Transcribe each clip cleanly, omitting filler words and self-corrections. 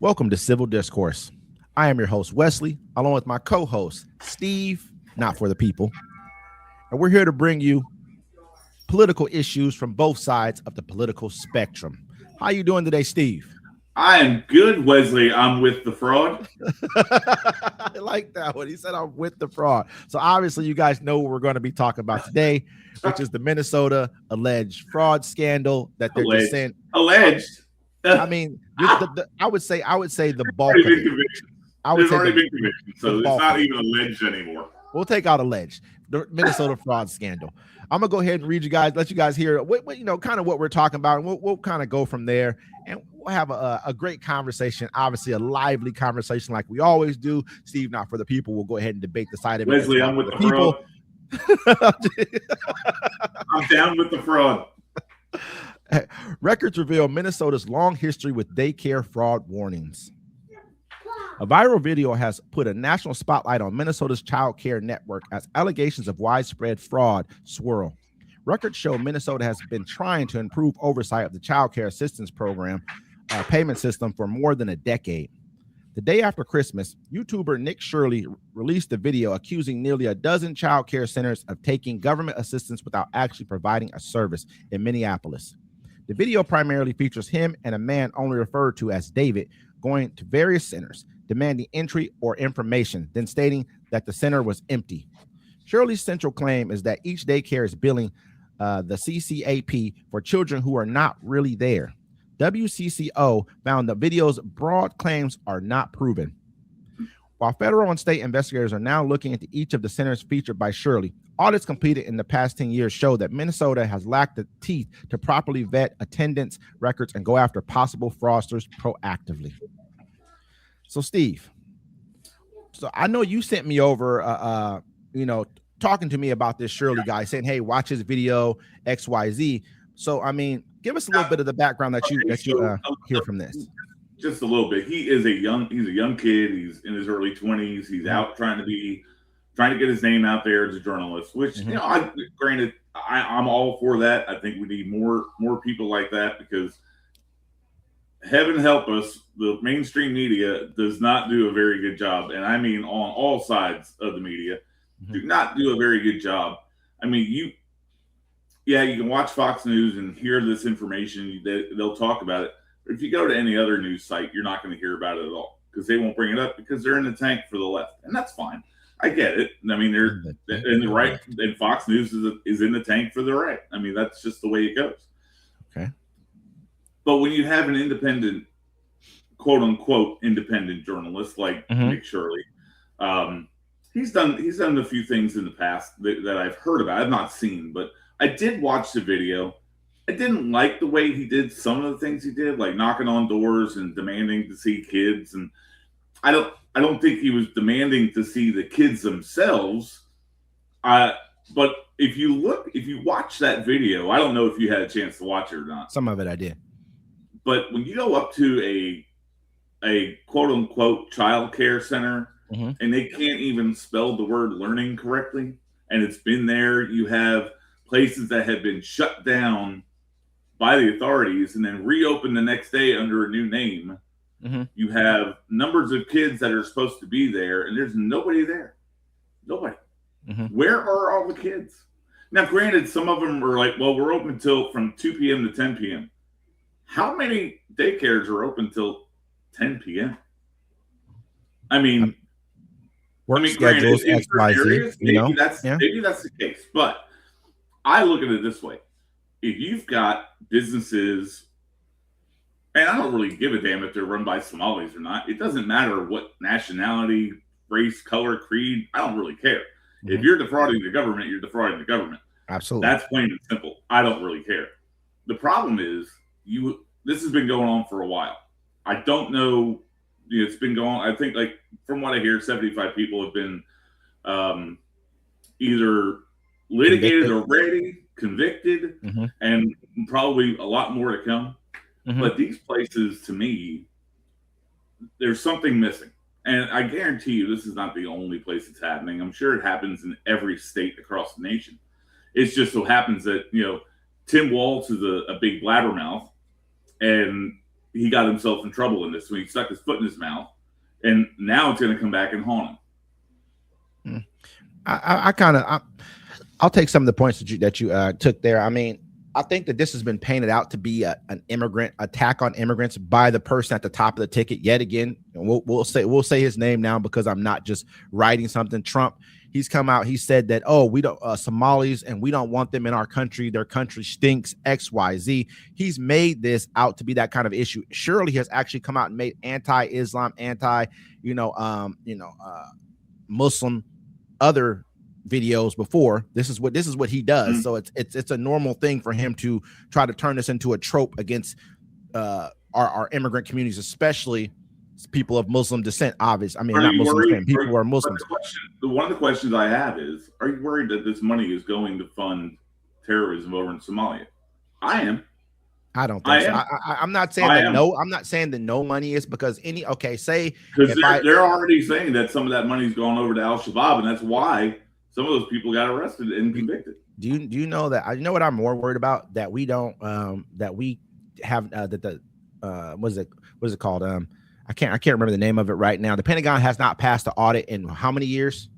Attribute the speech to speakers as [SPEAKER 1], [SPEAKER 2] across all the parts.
[SPEAKER 1] Welcome to Civil Discourse. I am your host, Wesley, along with my co-host, Steve, not for the people. And we're here to bring you political issues from both sides of the political spectrum. How you doing today, Steve?
[SPEAKER 2] I am good, Wesley. I'm with the fraud.
[SPEAKER 1] I like that one. He said I'm with the fraud. So obviously you guys know what we're going to be talking about today, which is the Minnesota alleged fraud scandal that they're just saying.
[SPEAKER 2] Alleged.
[SPEAKER 1] I mean, I would say the bulk of it.
[SPEAKER 2] There's already been conviction, so it's not even alleged anymore.
[SPEAKER 1] We'll take out alleged. The Minnesota fraud scandal. I'm gonna go ahead and let you guys hear kind of what we're talking about, and we'll kind of go from there, and we'll have a great conversation. Obviously, a lively conversation like we always do. Steve, not for the people. We'll go ahead and debate the side of it.
[SPEAKER 2] Wesley, I'm with the people. I'm down with the fraud.
[SPEAKER 1] Records reveal Minnesota's long history with daycare fraud warnings. A viral video has put a national spotlight on Minnesota's child care network as allegations of widespread fraud swirl. Records show Minnesota has been trying to improve oversight of the child care assistance program payment system for more than a decade. The day after Christmas, YouTuber Nick Shirley released a video accusing nearly a dozen child care centers of taking government assistance without actually providing a service in Minneapolis. The video primarily features him and a man only referred to as David going to various centers, demanding entry or information, then stating that the center was empty. Shirley's central claim is that each daycare is billing the CCAP for children who are not really there. WCCO found the video's broad claims are not proven. While federal and state investigators are now looking into each of the centers featured by Shirley, audits completed in the past 10 years show that Minnesota has lacked the teeth to properly vet attendance records and go after possible fraudsters proactively. So, Steve, I know you sent me over, talking to me about this Shirley guy, saying, "Hey, watch his video XYZ." So, I mean, give us a little bit of the background that you hear from this.
[SPEAKER 2] Just a little bit. He's a young kid. He's in his early 20s. He's out trying to get his name out there as a journalist. Which I'm all for that. I think we need more people like that because, heaven help us, the mainstream media does not do a very good job, and I mean on all sides of the media, do not do a very good job. I mean, you can watch Fox News and hear this information. They'll talk about it. But if you go to any other news site, you're not going to hear about it at all because they won't bring it up because they're in the tank for the left, and that's fine. I get it. I mean, they're in the right, and Fox News is in the tank for the right. I mean, that's just the way it goes.
[SPEAKER 1] Okay.
[SPEAKER 2] But when you have an independent, quote unquote, independent journalist like Nick Shirley, he's done a few things in the past that I've heard about. I've not seen, but I did watch the video. I didn't like the way he did some of the things he did, like knocking on doors and demanding to see kids. And I don't think he was demanding to see the kids themselves. But if you watch that video, I don't know if you had a chance to watch it or not.
[SPEAKER 1] Some of it I did.
[SPEAKER 2] But when you go up to a quote unquote child care center and they can't even spell the word learning correctly, and it's been there, you have places that have been shut down by the authorities and then reopened the next day under a new name. You have numbers of kids that are supposed to be there, and there's nobody there. Nobody. Where are all the kids? Now, granted, some of them are like, well, we're open till from 2 p.m. to 10 p.m. How many daycares are open till 10 p.m.? I mean,
[SPEAKER 1] schedules,
[SPEAKER 2] granted, maybe that's the case. But I look at it this way. If you've got businesses, and I don't really give a damn if they're run by Somalis or not. It doesn't matter what nationality, race, color, creed. I don't really care. If you're defrauding the government, you're defrauding the government.
[SPEAKER 1] Absolutely.
[SPEAKER 2] That's plain and simple. I don't really care. The problem is this has been going on for a while. I don't know. It's been going on. I think, like, from what I hear, 75 people have been either litigated already, convicted, and probably a lot more to come. But these places, to me, there's something missing. And I guarantee you this is not the only place it's happening. I'm sure it happens in every state across the nation. It just so happens that, Tim Walz is a big blabbermouth, and he got himself in trouble in this when he stuck his foot in his mouth, and now it's going to come back and haunt him.
[SPEAKER 1] I'll take some of the points that you took there. I mean, I think that this has been painted out to be an immigrant attack on immigrants by the person at the top of the ticket. Yet again, we'll say his name now because I'm not just writing something. Trump, he's come out. He said that, we don't Somalis, and we don't want them in our country. Their country stinks. XYZ. He's made this out to be that kind of issue. Surely he has actually come out and made anti-Islam, Muslim other videos before. This is what he does. Mm-hmm. So it's a normal thing for him to try to turn this into a trope against our immigrant communities, especially people of Muslim descent. Obviously, I mean, not Muslim descent, people who are Muslims.
[SPEAKER 2] One of the questions I have is: are you worried that this money is going to fund terrorism over in Somalia? I am.
[SPEAKER 1] I don't think so. I'm not saying that no. I'm not saying that no money is because say
[SPEAKER 2] because they're already saying that some of that money's going over to Al Shabaab, and that's why some of those people got arrested and convicted.
[SPEAKER 1] Do you know that? You know what I'm more worried about? That we don't that we have what is it called? I can't remember the name of it right now. The Pentagon has not passed the audit in how many years?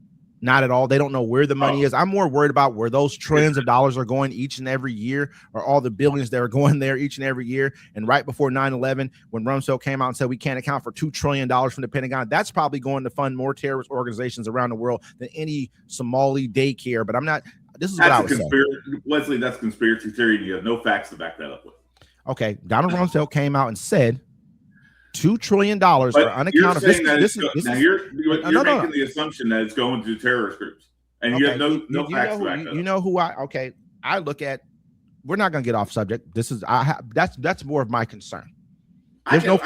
[SPEAKER 1] Not at all. They don't know where the money is. I'm more worried about where those trillions of dollars are going each and every year, or all the billions that are going there each and every year. And right before 9/11, when Rumsfeld came out and said we can't account for $2 trillion from the Pentagon, that's probably going to fund more terrorist organizations around the world than any Somali daycare. But I'm not. This is what I would say.
[SPEAKER 2] Leslie, that's conspiracy theory, and you have no facts to back that up with.
[SPEAKER 1] Okay, Donald Rumsfeld came out and said $2 trillion are unaccounted.
[SPEAKER 2] You're making the assumption that it's going to terrorist groups, and you have no facts to back that up.
[SPEAKER 1] You know who I look at. We're not going to get off subject. This is that's more of my concern. There's no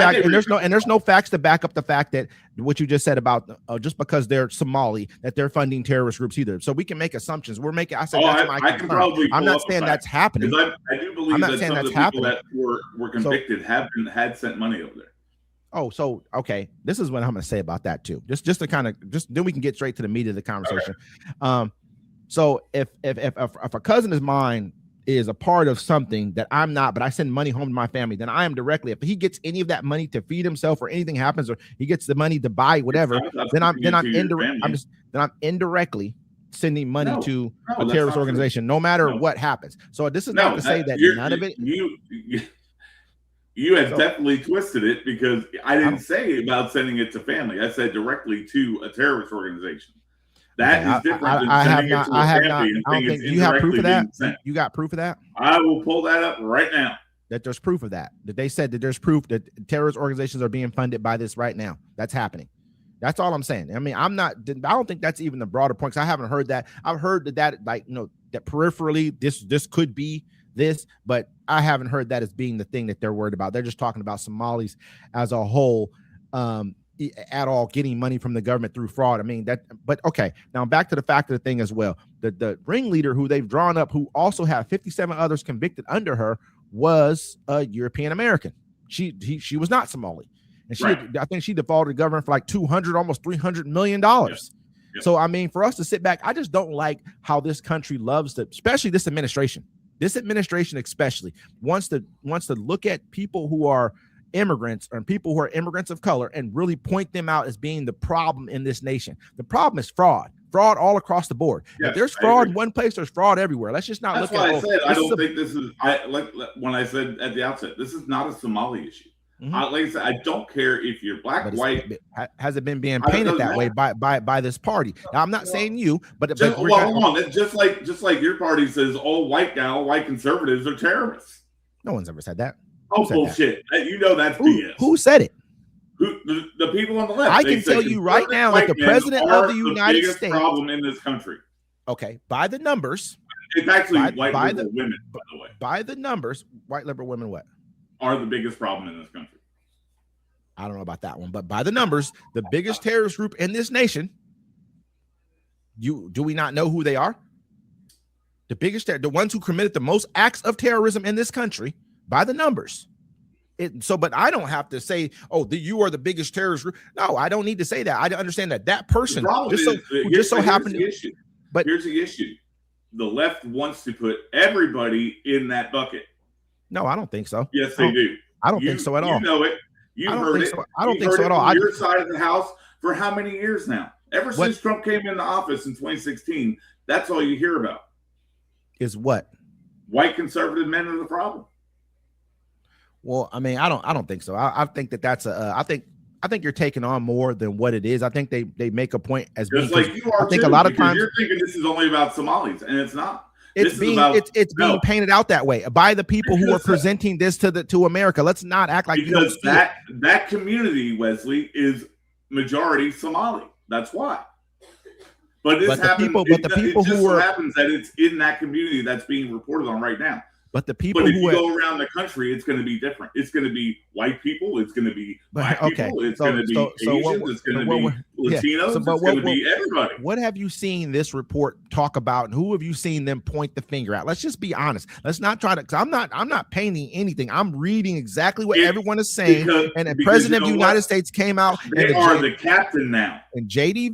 [SPEAKER 1] facts to back up the fact that what you just said about just because they're Somali that they're funding terrorist groups either. So we can make assumptions. We're making. I said that's my concern. I'm not saying that's happening.
[SPEAKER 2] I do believe that some of the people that were convicted had sent money over there.
[SPEAKER 1] Oh, so okay. This is what I'm going to say about that too. Just to kind of then we can get straight to the meat of the conversation. Okay. So if a cousin of mine is a part of something that I'm not, but I send money home to my family, then I am directly. If he gets any of that money to feed himself, or anything happens, or he gets the money to buy whatever, then I'm indirectly sending money to a terrorist organization, no matter what happens. So this is not to say that none of it.
[SPEAKER 2] You have definitely twisted it, because I didn't say about sending it to family. I said directly to a terrorist organization. That is different than sending it to a family and saying it's
[SPEAKER 1] you have proof of that?
[SPEAKER 2] Sent.
[SPEAKER 1] You got proof of that?
[SPEAKER 2] I will pull that up right now.
[SPEAKER 1] That there's proof of that. That they said that there's proof that terrorist organizations are being funded by this right now. That's happening. That's all I'm saying. I mean, I don't think that's even the broader point, because I haven't heard that. I've heard that that peripherally this could be this, but I haven't heard that as being the thing that they're worried about. They're just talking about Somalis as a whole, at all, getting money from the government through fraud. I mean but okay. Now back to the fact of the thing as well. The ringleader who they've drawn up, who also had 57 others convicted under her, was a European American. She was not Somali, and I think she defrauded the government for like almost $300 million. Yes. So I mean, for us to sit back, I just don't like how this country loves to, especially this administration. This administration especially wants to look at people who are immigrants and people who are immigrants of color and really point them out as being the problem in this nation. The problem is fraud all across the board. Yes, if there's fraud in one place, there's fraud everywhere. Let's just not look at it.
[SPEAKER 2] That's why I said I don't think this is, when I said at the outset, this is not a Somali issue. Mm-hmm. Like I said, I don't care if you're black, white.
[SPEAKER 1] Has it been being painted that way by this party? Now, I'm not saying you, but
[SPEAKER 2] hold on. Just like your party says all white conservatives are terrorists.
[SPEAKER 1] No one's ever said that.
[SPEAKER 2] Oh, bullshit. You know that's BS.
[SPEAKER 1] Who said it?
[SPEAKER 2] The people on the left.
[SPEAKER 1] I can tell you right now that the president of the United States
[SPEAKER 2] problem in this country.
[SPEAKER 1] Okay, by the numbers.
[SPEAKER 2] It's actually white liberal women, by the way.
[SPEAKER 1] By the numbers, white liberal women what?
[SPEAKER 2] Are the biggest problem in this country.
[SPEAKER 1] I don't know about that one, but by the numbers, the biggest terrorist group in this nation, do we not know who they are? The biggest, the ones who committed the most acts of terrorism in this country, by the numbers. But I don't have to say, you are the biggest terrorist group. No, I don't need to say that. I understand that person
[SPEAKER 2] here's the issue. The left wants to put everybody in that bucket.
[SPEAKER 1] No, I don't think so.
[SPEAKER 2] Yes, they do.
[SPEAKER 1] I don't think so at all.
[SPEAKER 2] You know it. You've heard it.
[SPEAKER 1] I don't think so at all.
[SPEAKER 2] On your side of the house for how many years now? Ever since Trump came into office in 2016, that's all you hear about.
[SPEAKER 1] Is what?
[SPEAKER 2] White conservative men are the problem.
[SPEAKER 1] Well, I mean, I don't think so. I think that's I think you're taking on more than what it is. I think they make a point as
[SPEAKER 2] just
[SPEAKER 1] being,
[SPEAKER 2] like you are. I think
[SPEAKER 1] a lot of times
[SPEAKER 2] you're thinking this is only about Somalis, and it's not.
[SPEAKER 1] It's being painted out that way by the people who are presenting this to America. Let's not act like
[SPEAKER 2] because that community, Wesley, is majority Somali. That's why. But the people who happens that it's in that community that's being reported on right now. But if you go around the country, it's going to be different. It's going to be white people. It's going to be black people. It's going to be Asians. It's going to be Latinos. It's going to be everybody.
[SPEAKER 1] What have you seen this report talk about, and who have you seen them point the finger at? Let's just be honest. Let's not try to. Because I'm not painting anything. I'm reading exactly what everyone is saying. And the president of the United States came out.
[SPEAKER 2] They are the captain now.
[SPEAKER 1] And JD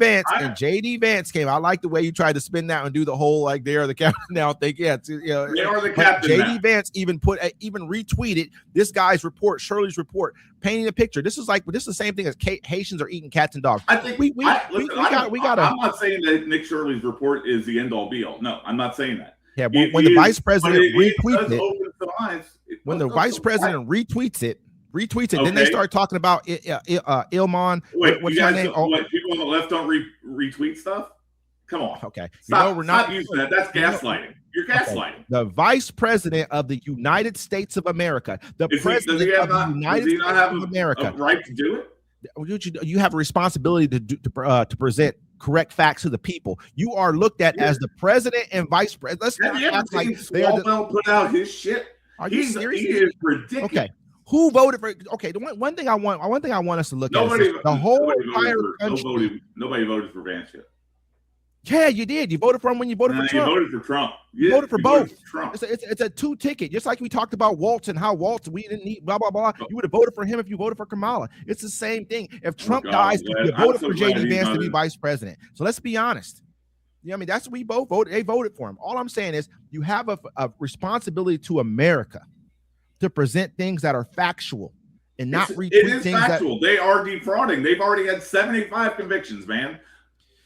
[SPEAKER 1] Vance came. I like the way you tried to spin that and do the whole like they are the captain now thing. Yeah,
[SPEAKER 2] they are the captain.
[SPEAKER 1] JD Vance even retweeted this guy's report, Shirley's report, painting a picture. This is the same thing as Haitians are eating cats and dogs.
[SPEAKER 2] I think we got. I'm not saying that Nick Shirley's report is the end all be all. No, I'm not saying that.
[SPEAKER 1] Yeah, when the vice president retweets it, when the vice president retweets it, then they start talking about Ilman.
[SPEAKER 2] What's your name? People on the left don't retweet stuff. Come on.
[SPEAKER 1] Okay.
[SPEAKER 2] Stop using that. That's gaslighting. You're gaslighting.
[SPEAKER 1] Okay. The vice president of the United States of America. Does he not have a
[SPEAKER 2] right to do it?
[SPEAKER 1] You have a responsibility to present correct facts to the people. You are looked at as the president and vice president. Let's not act like
[SPEAKER 2] Swalwell put out his shit.
[SPEAKER 1] Are you serious?
[SPEAKER 2] He is ridiculous.
[SPEAKER 1] Okay. Who voted for? Okay, the one thing I want us to look at is the whole entire country.
[SPEAKER 2] Nobody voted for Vance yet.
[SPEAKER 1] Yeah, you did. You voted for him when you voted for Trump.
[SPEAKER 2] You voted for Trump.
[SPEAKER 1] You voted for both. It's a two ticket. Just like we talked about Waltz and how Waltz, we didn't need blah, blah, blah. You would have voted for him if you voted for Kamala. It's the same thing. If Trump dies, you voted for JD Vance to be vice president. So let's be honest. I mean, that's what we both voted. They voted for him. All I'm saying is you have a responsibility to America to present things that are factual and not retweet things
[SPEAKER 2] factual. They are defrauding. They've already had 75 convictions, man.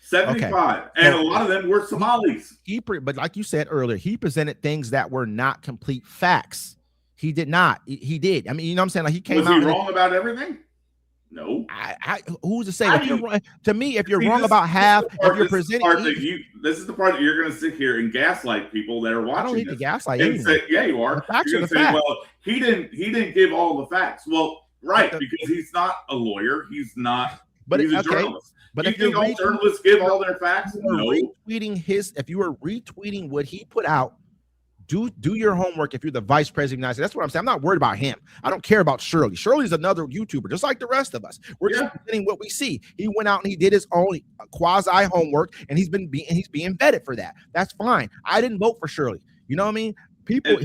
[SPEAKER 2] 75, and a lot of them were Somalis.
[SPEAKER 1] But like you said earlier, he presented things that were not complete facts. He did not. He did. I mean, you know what I'm saying? Like he came out.
[SPEAKER 2] Was he wrong about everything? No.
[SPEAKER 1] Who's to say? If you're wrong about half, if you're presenting,
[SPEAKER 2] this is the part that you're going to sit here and gaslight people that are watching.
[SPEAKER 1] I don't need to gaslight
[SPEAKER 2] anyone. Yeah, you are. The facts are the facts. Well, he didn't give all the facts. Well, right, because he's not a lawyer. He's not. But he's a journalist. But if all journalists give all their facts,
[SPEAKER 1] if you were retweeting what he put out, do your homework. If you're the vice president of the United States, that's what I'm saying. I'm not worried about him. I don't care about Shirley. Shirley's another YouTuber, just like the rest of us. We're just presenting what we see. He went out and he did his own quasi homework, and he's being vetted for that. That's fine. I didn't vote for Shirley. You know what I mean? You
[SPEAKER 2] have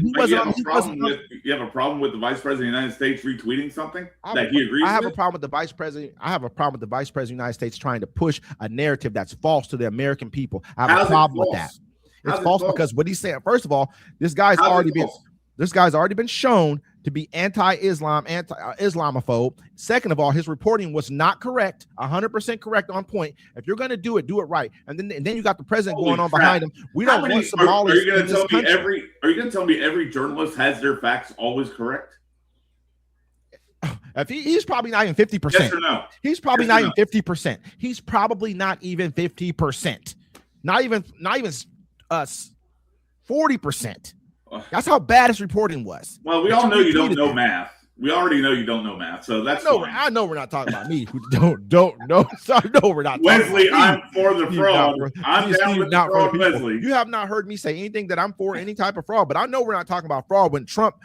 [SPEAKER 2] a problem with the vice president of the United States retweeting something that he agrees with?
[SPEAKER 1] I have a problem with the vice president. I have a problem with the vice president of the United States trying to push a narrative that's false to the American people. I have a problem with that. It's false because what he's saying, first of all, this guy's already been shown to be anti-Islam, anti-Islamophobe. Second of all, his reporting was not correct, 100% correct on point. If you're going to do it right. And then you got the president going on behind him. We don't want Somalis.
[SPEAKER 2] Are you going to tell me every journalist has their facts always correct?
[SPEAKER 1] If he's probably not even 50%.
[SPEAKER 2] Yes or no?
[SPEAKER 1] He's probably not even 50%. He's probably not even 50%. Not even 40%. That's how bad his reporting was.
[SPEAKER 2] Well, we all know you don't know math. We already know you don't know math, so that's fine.
[SPEAKER 1] I know we're not talking about me who don't know. So I know we're not.
[SPEAKER 2] Wesley, I'm for the fraud. I'm down with the fraud, Wesley.
[SPEAKER 1] You have not heard me say anything that I'm for any type of fraud, but I know we're not talking about fraud when Trump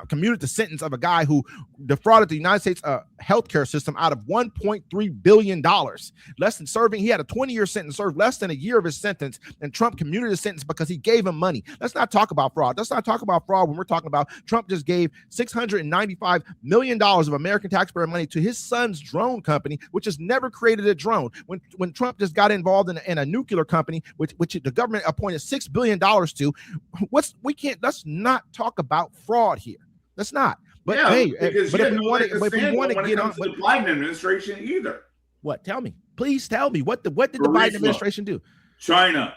[SPEAKER 1] commuted the sentence of a guy who defrauded the United States healthcare system out of $1.3 billion. He had a 20-year sentence, served less than a year of his sentence, and Trump commuted his sentence because he gave him money. Let's not talk about fraud. Let's not talk about fraud when we're talking about Trump just gave $695 million of American taxpayer money to his son's drone company, which has never created a drone. When Trump just got involved in a nuclear company, which the government appointed $6 billion to, let's not talk about fraud here. Let's not. But
[SPEAKER 2] yeah,
[SPEAKER 1] hey,
[SPEAKER 2] because
[SPEAKER 1] but
[SPEAKER 2] you
[SPEAKER 1] if we
[SPEAKER 2] don't
[SPEAKER 1] want
[SPEAKER 2] make
[SPEAKER 1] to,
[SPEAKER 2] a
[SPEAKER 1] but if we
[SPEAKER 2] stand
[SPEAKER 1] want to
[SPEAKER 2] when it
[SPEAKER 1] get on,
[SPEAKER 2] comes to the Biden administration either.
[SPEAKER 1] what? Tell me, please tell me what did the
[SPEAKER 2] Burisma,
[SPEAKER 1] Biden administration do?
[SPEAKER 2] China.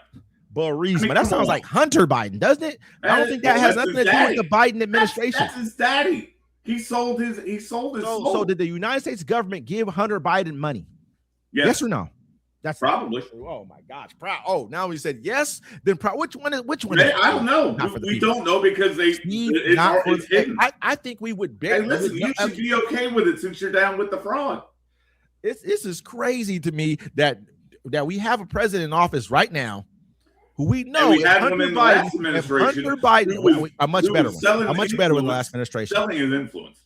[SPEAKER 1] Burisma. That sounds like Hunter Biden, doesn't it? I don't think that has nothing to do with the Biden administration.
[SPEAKER 2] That's his daddy. He sold his soul.
[SPEAKER 1] So did the United States government give Hunter Biden money? Yes or no? That's
[SPEAKER 2] probably.
[SPEAKER 1] Oh my gosh! Oh, now he said yes. Then which one is
[SPEAKER 2] I don't know. We don't know because it's hidden.
[SPEAKER 1] I think we would.
[SPEAKER 2] Hey, listen, you should be okay with it since you're down with the fraud.
[SPEAKER 1] This is crazy to me that we have a president in office right now who we know
[SPEAKER 2] we had him in the last administration.
[SPEAKER 1] Hunter Biden, a much better one. A much better one in the last administration.
[SPEAKER 2] Selling his influence.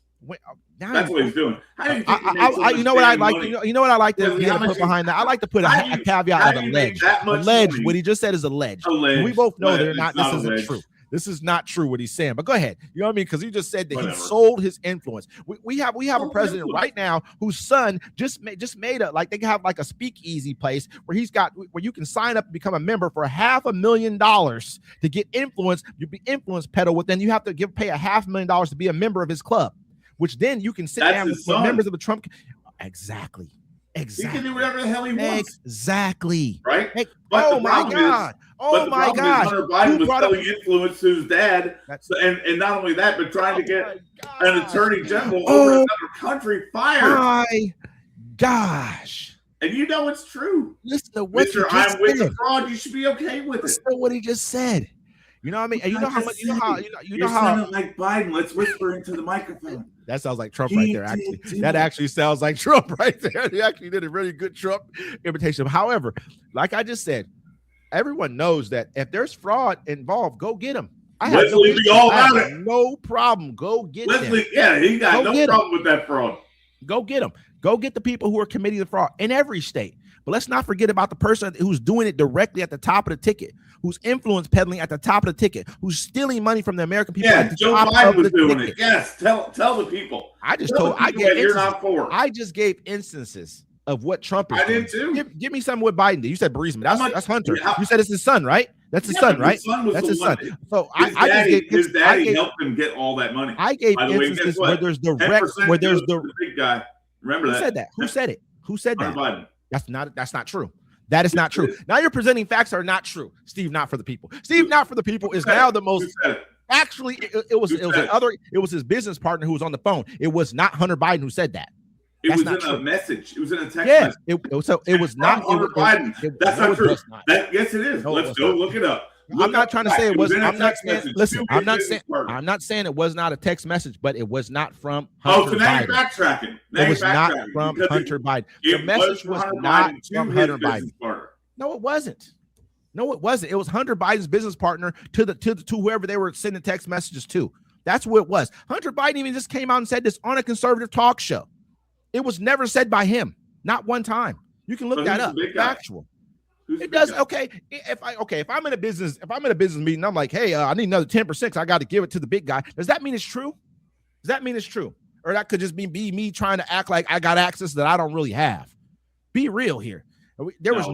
[SPEAKER 2] That's what he's doing.
[SPEAKER 1] You know what I like? You know what I like to put behind that? I like to put a caveat of alleged. Alleged. What he just said is alleged. We both know they're not. This isn't true. This is not true what he's saying. But go ahead. You know what I mean? Because you just said that he sold his influence. We have a president right now whose son just made they have like a speakeasy place where you can sign up and become a member for $500,000 to get influence. You be influence peddle with, then you have to pay $500,000 to be a member of his club, which then you can sit down with members of the Trump. Exactly.
[SPEAKER 2] He can do whatever the hell he wants.
[SPEAKER 1] Exactly.
[SPEAKER 2] Right?
[SPEAKER 1] Oh my God. Oh my God.
[SPEAKER 2] Hunter Biden was selling influence to his dad. And not only that, but trying to get an attorney general over another country fired.
[SPEAKER 1] My gosh.
[SPEAKER 2] And you know it's true.
[SPEAKER 1] Listen to what
[SPEAKER 2] Mr. I'm with the fraud. You should be okay with it.
[SPEAKER 1] Listen to what he just said. You know what I mean? And you know how much
[SPEAKER 2] you're sounding like Biden. Let's whisper into the microphone.
[SPEAKER 1] That sounds like Trump right there. Actually, that actually sounds like Trump right there. He actually did a really good Trump imitation. However, like I just said, everyone knows that if there's fraud involved, go get him.
[SPEAKER 2] Leslie, be all about it.
[SPEAKER 1] No problem. Go get
[SPEAKER 2] Leslie. Yeah, he got no problem with that fraud.
[SPEAKER 1] Go get them. Go get the people who are committing the fraud in every state. But let's not forget about the person who's doing it directly at the top of the ticket, who's influence peddling at the top of the ticket, who's stealing money from the American people.
[SPEAKER 2] Yeah, Joe Biden was doing it. Yes, tell the people.
[SPEAKER 1] I just gave instances of what Trump is doing.
[SPEAKER 2] I did too.
[SPEAKER 1] Give me something with Biden. You said Burisma. That's Hunter. You said it's his son, right? That's his son, right? That's his son. So
[SPEAKER 2] his daddy helped him get all that money.
[SPEAKER 1] I gave instances where there's the
[SPEAKER 2] big guy. Remember that?
[SPEAKER 1] Who said that? Who said that?
[SPEAKER 2] Biden.
[SPEAKER 1] That's not true. That is not true. Now you're presenting facts that are not true. Steve, not for the people. Steve, not for the people is now the most. Actually, it was his business partner who was on the phone. It was not Hunter Biden who said that.
[SPEAKER 2] It was in a message. It was in a text message.
[SPEAKER 1] It was not
[SPEAKER 2] Hunter Biden. That's not true. Yes, it is. Let's go look it up.
[SPEAKER 1] I'm not trying to say it was. I'm not saying. Listen, I'm not saying it was not a text message, but it was not from Hunter Biden.
[SPEAKER 2] Now you're backtracking.
[SPEAKER 1] It was not from Hunter Biden. The message was not from Hunter Biden. No, it wasn't. No, it wasn't. It was Hunter Biden's business partner to whoever they were sending text messages to. That's what it was. Hunter Biden even just came out and said this on a conservative talk show. It was never said by him, not one time. You can look that up. Factual. It does. Okay. If I'm in a business meeting, I'm like, hey, I need another 10%. I got to give it to the big guy. Does that mean it's true? Does that mean it's true? Or that could just be me trying to act like I got access that I don't really have. Be real here. There's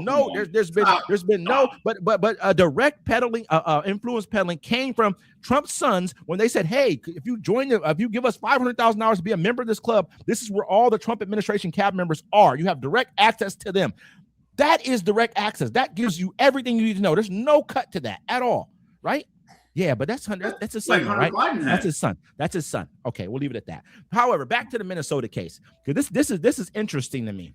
[SPEAKER 1] been no, but a direct peddling, influence peddling came from Trump's sons when they said, hey, if you give us $500,000 to be a member of this club, this is where all the Trump administration cabinet members are. You have direct access to them. That is direct access. That gives you everything you need to know. There's no cut to that at all, right? Yeah, but that's his son, right? That's his son. That's his son. Okay, we'll leave it at that. However, back to the Minnesota case, because this is interesting to me.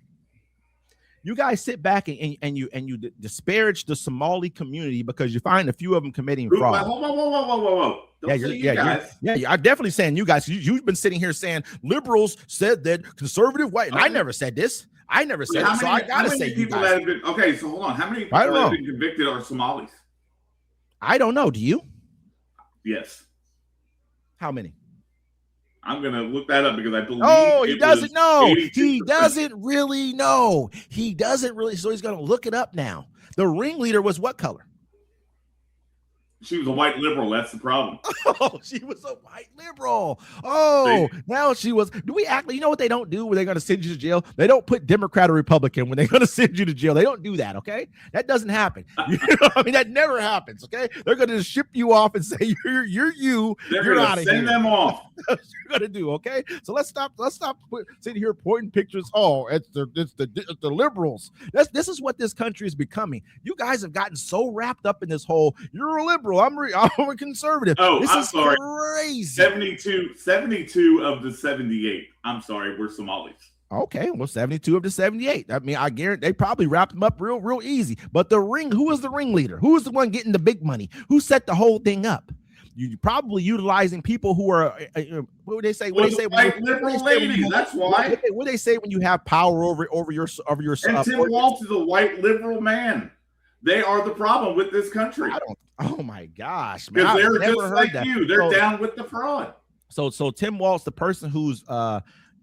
[SPEAKER 1] You guys sit back and you disparage the Somali community because you find a few of them committing fraud.
[SPEAKER 2] Whoa.
[SPEAKER 1] I'm definitely saying you guys. You've been sitting here saying liberals said that conservative white. And I never said this. I never said it. So I gotta say you guys.
[SPEAKER 2] Okay, so hold on. How many people that have been convicted are Somalis?
[SPEAKER 1] I don't know. Do you?
[SPEAKER 2] Yes. How
[SPEAKER 1] many?
[SPEAKER 2] I'm going to look that up because I believe.
[SPEAKER 1] Oh, he doesn't know. He doesn't really know. He doesn't really. So he's going to look it up now. The ringleader was what color?
[SPEAKER 2] She was a white liberal. That's the problem.
[SPEAKER 1] Oh, she was a white liberal. Oh, now she was. Do we act? You know what they don't do when they're going to send you to jail? They don't put Democrat or Republican when they're going to send you to jail. They don't do that. Okay, that doesn't happen. You know, I mean, that never happens. Okay, they're going to ship you off and say you're you.
[SPEAKER 2] They're
[SPEAKER 1] you're
[SPEAKER 2] going to send them off.
[SPEAKER 1] That's what you're going to do. Okay, so let's stop sitting here pointing pictures. Oh, it's the liberals. This is what this country is becoming. You guys have gotten so wrapped up in this whole. You're a liberal. I'm a conservative.
[SPEAKER 2] Oh,
[SPEAKER 1] this
[SPEAKER 2] I'm
[SPEAKER 1] is
[SPEAKER 2] sorry.
[SPEAKER 1] Crazy.
[SPEAKER 2] 72 of the 78. I'm sorry, we're Somalis.
[SPEAKER 1] Okay, well, 72 of the 78. I mean, I guarantee they probably wrapped them up real easy. But who was the ringleader? Who was the one getting the big money? Who set the whole thing up? You're probably utilizing people who are what would they say? What they say?
[SPEAKER 2] White liberal ladies. That's why.
[SPEAKER 1] What they say when you have power over your.
[SPEAKER 2] And Tim Walz is a white liberal man. They are the problem with this country.
[SPEAKER 1] Oh my gosh, man!
[SPEAKER 2] Because they're just like you. They're down with the fraud.
[SPEAKER 1] So Tim Walz, the person who's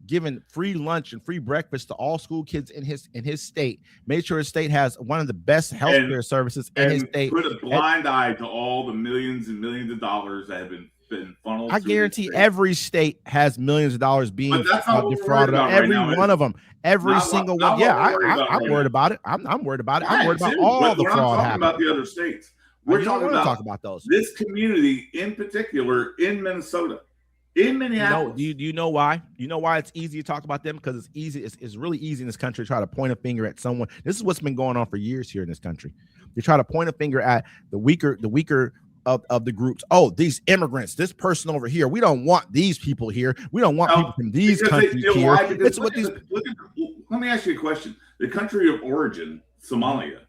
[SPEAKER 1] giving free lunch and free breakfast to all school kids in his state, made sure his state has one of the best healthcare services in his state.
[SPEAKER 2] Put a blind eye to all the millions and millions of dollars that have been funneled.
[SPEAKER 1] I guarantee every state has millions of dollars being defrauded. Every one of them, every single one. Yeah, I'm worried about it. I'm worried about it. I'm worried about all the fraud happening.
[SPEAKER 2] About the other states. We're talking about those. This community in particular in Minnesota. In Minneapolis.
[SPEAKER 1] Do you know why? You know why it's easy to talk about them? Because it's easy. It's really easy in this country to try to point a finger at someone. This is what's been going on for years here in this country. They try to point a finger at the weaker of the groups. Oh, these immigrants, this person over here. We don't want these people here. We don't want people from these countries here.
[SPEAKER 2] Let me ask you a question. The country of origin, Somalia,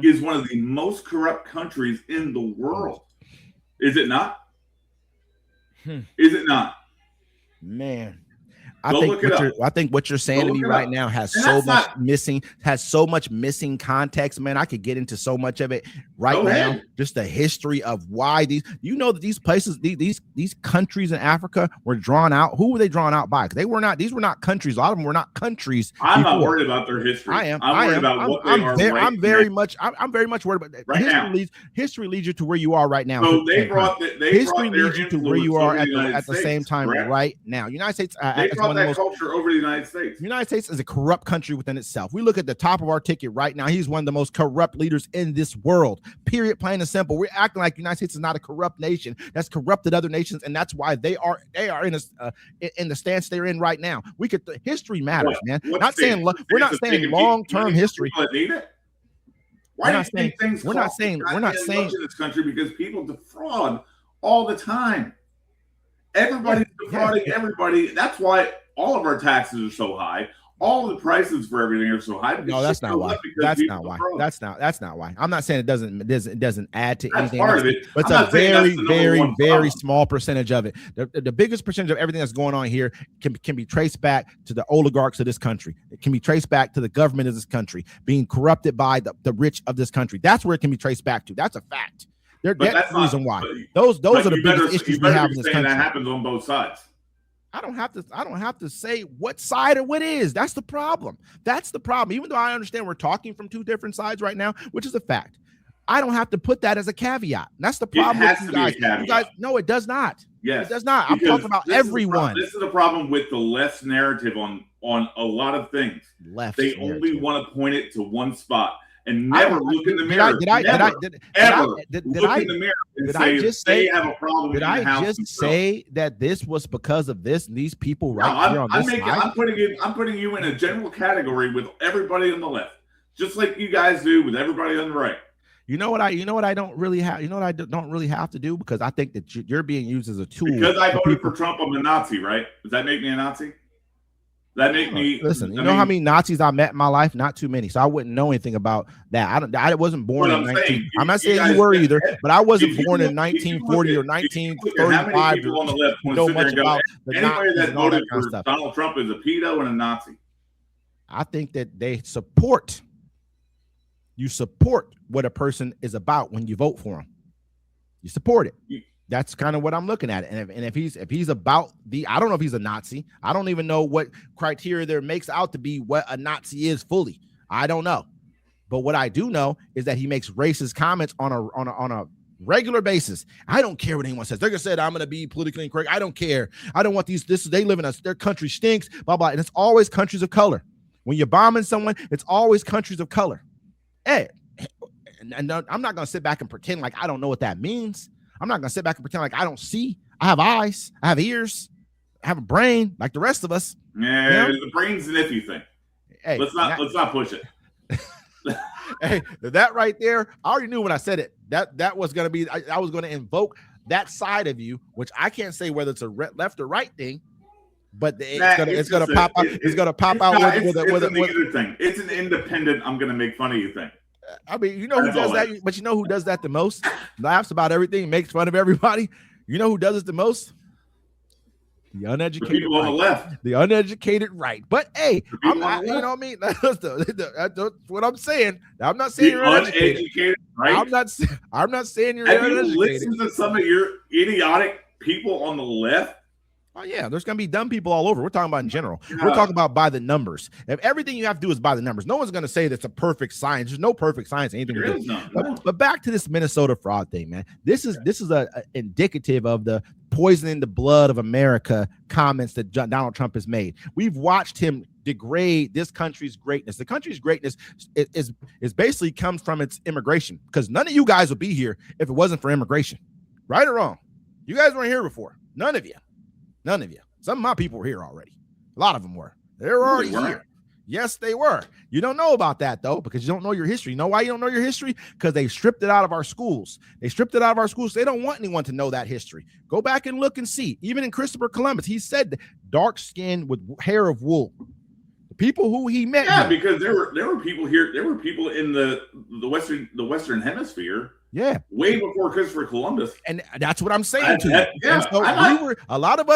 [SPEAKER 2] is one of the most corrupt countries in the world. Is it not? Is it not?
[SPEAKER 1] Man, I think what you're saying to me right now has so much missing context, man. I could get into so much of it right now. Just the history of why these places, these countries in Africa were drawn out. Who were they drawn out by? Because these were not countries. A lot of them were not countries.
[SPEAKER 2] I'm not worried about their history. I'm worried about what they are.
[SPEAKER 1] I'm very much worried about that.
[SPEAKER 2] Right now.
[SPEAKER 1] History leads you to where you are right now.
[SPEAKER 2] So history
[SPEAKER 1] leads you to where you are at the same time right now. United States
[SPEAKER 2] that culture over the United States.
[SPEAKER 1] The United States is a corrupt country within itself. We look at the top of our ticket right now. He's one of the most corrupt leaders in this world. Period. Plain and simple. We're acting like the United States is not a corrupt nation that's corrupted other nations, and that's why they are in the stance they're in right now. History matters, man. We're not saying long-term history.
[SPEAKER 2] Why do you think things? We're not saying in this country because people defraud all the time. Everybody's defrauding everybody. That's why all of our taxes are so high. All of the prices for everything are so high.
[SPEAKER 1] No, that's not why. That's not why. That's not why. I'm not saying it doesn't add to anything.
[SPEAKER 2] Part of it.
[SPEAKER 1] But it's a very small percentage of it. The biggest percentage of everything that's going on here can be traced back to the oligarchs of this country. It can be traced back to the government of this country being corrupted by the rich of this country. That's where it can be traced back to. That's a fact. That's the reason why. Those are the biggest issues we have in this country.
[SPEAKER 2] That happens on both sides.
[SPEAKER 1] I don't have to say what side or what is. That's the problem. Even though I understand we're talking from two different sides right now, which is a fact. I don't have to put that as a caviat. That's the problem with you guys. You guys. No, it does not.
[SPEAKER 2] Yes,
[SPEAKER 1] it does not. I'm talking about everyone.
[SPEAKER 2] This is the problem with the left narrative on a lot lot of things. They only want to point it to one spot. And never look in the mirror. Did I
[SPEAKER 1] just say they have a problem? Did I just say that this was because of this and these people here on this side?
[SPEAKER 2] I'm putting you in a general category with everybody on the left, just like you guys do with everybody on the right.
[SPEAKER 1] You know what I don't really have. You know what I don't really have to do because I think that you're being used as a tool.
[SPEAKER 2] Because I voted for Trump, I'm a Nazi, right? Does that make me a Nazi? That make me
[SPEAKER 1] listen. You know how many Nazis I met in my life? Not too many, so I wouldn't know anything about that. I wasn't born in 19. I'm not saying you were either, but I wasn't born in 1940 or 1935 to know much about the Nazis and all that kind of stuff.
[SPEAKER 2] Donald Trump is a pedo and a Nazi.
[SPEAKER 1] I think that they support. You support what a person is about when you vote for him. You support it. That's kind of what I'm looking at. And if he's about I don't know if he's a Nazi. I don't even know what criteria there makes out to be what a Nazi is fully. I don't know. But what I do know is that he makes racist comments on Regular basis. I don't care what anyone says. They're gonna say I'm gonna be politically incorrect. I don't care. I don't want these. They live in their country stinks. Blah blah. And it's always countries of color. When you're bombing someone, it's always countries of color. Hey, and I'm not gonna sit back and pretend like I don't know what that means. I'm not gonna sit back and pretend like I don't see. I have eyes. I have ears. I have a brain like the rest of us.
[SPEAKER 2] Yeah, the brain's an iffy thing.
[SPEAKER 1] Hey,
[SPEAKER 2] let's not push it.
[SPEAKER 1] Hey, that right there, I already knew when I said it that was going to be, I was going to invoke that side of you, which I can't say whether it's a left or right thing, but it's going to pop out. It's going to pop out with
[SPEAKER 2] a thing. It's an independent, I'm going to make fun of you thing.
[SPEAKER 1] I mean, you know who does that, but you know who does that the most? Laughs about everything, makes fun of everybody. You know who does it the most? The uneducated,
[SPEAKER 2] the people on the left,
[SPEAKER 1] the uneducated right. But hey, I'm not, you know what I mean? That's what I'm saying. I'm not saying you're uneducated, right? I'm not saying you're uneducated.
[SPEAKER 2] Have you listened to some of your idiotic people on the left?
[SPEAKER 1] Oh yeah, there's gonna be dumb people all over. We're talking about in general. We're talking about by the numbers. If everything you have to do is by the numbers, no one's gonna say that's a perfect science. There's no perfect science. Anything we do. But back to this Minnesota fraud thing, man. This is a indicative of the poisoning the blood of America comments that Donald Trump has made. We've watched him degrade this country's greatness. The country's greatness is basically comes from its immigration, because none of you guys would be here if it wasn't for immigration. Right or wrong? You guys weren't here before. None of you. None of you. Some of my people were here already. A lot of them were. They were already here. Yes, they were. You don't know about that, though, because you don't know your history. You know why you don't know your history? Because they stripped it out of our schools. They stripped it out of our schools. They don't want anyone to know that history. Go back and look and see. Even in Christopher Columbus, he said dark skin with hair of wool. The people who he met.
[SPEAKER 2] Yeah, because there were people here. There were people in the Western Hemisphere.
[SPEAKER 1] Yeah,
[SPEAKER 2] way before Christopher Columbus,
[SPEAKER 1] and that's what I'm saying to you. And so a lot of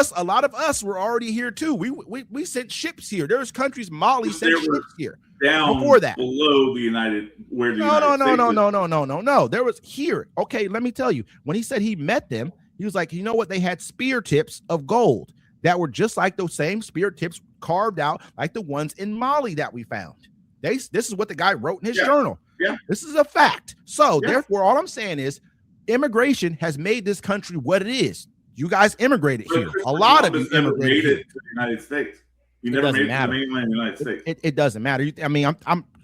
[SPEAKER 1] us were already here too. We sent ships here. There's countries, Mali sent ships here
[SPEAKER 2] down
[SPEAKER 1] before that,
[SPEAKER 2] below the United.
[SPEAKER 1] No. There was here. Okay, let me tell you. When he said he met them, he was like, you know what? They had spear tips of gold that were just like those same spear tips carved out, like the ones in Mali that we found. This is what the guy wrote in his journal. Yeah. This is a fact. So therefore, all I'm saying is immigration has made this country what it is. You guys immigrated here. A lot of you immigrated
[SPEAKER 2] to the United States. You never made it to the mainland United States.
[SPEAKER 1] It doesn't matter. I mean,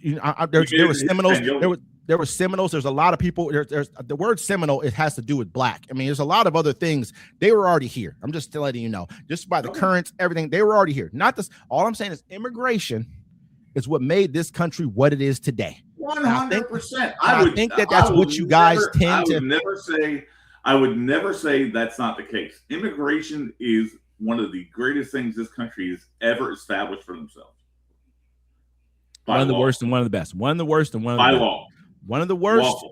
[SPEAKER 1] there were Seminoles. There were Seminoles. There's a lot of people. There's the word Seminole. It has to do with black. I mean, there's a lot of other things. They were already here. I'm just letting you know. Just by the currents, everything. They were already here. Not this. All I'm saying is immigration is what made this country what it is today.
[SPEAKER 2] 100%.
[SPEAKER 1] I think that's what you guys tend to.
[SPEAKER 2] I would never say that's not the case. Immigration is one of the greatest things this country has ever established for themselves.
[SPEAKER 1] One of the worst and one of the best. One of the worst and one of the best. Law. One of the worst.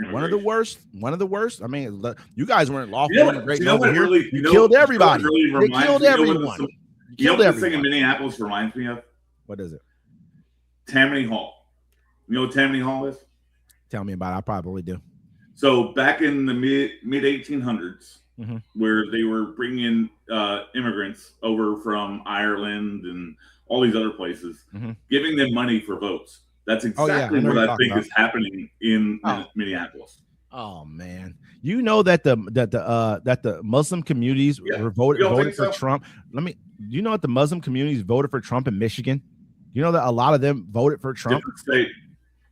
[SPEAKER 1] One of the worst. One of the worst. I mean, you guys weren't lawful immigration over here. You killed everybody. They killed everyone.
[SPEAKER 2] You know what this thing in Minneapolis reminds me of?
[SPEAKER 1] What is it?
[SPEAKER 2] Tammany Hall. You know what Tammany Hall is?
[SPEAKER 1] Tell me about it. I probably do.
[SPEAKER 2] So back in the mid 1800s, where they were bringing immigrants over from Ireland and all these other places, giving them money for votes. That's exactly what I think is happening in Minneapolis.
[SPEAKER 1] Oh man, you know that the Muslim communities voted for Trump. You know that the Muslim communities voted for Trump in Michigan. You know that a lot of them voted for Trump.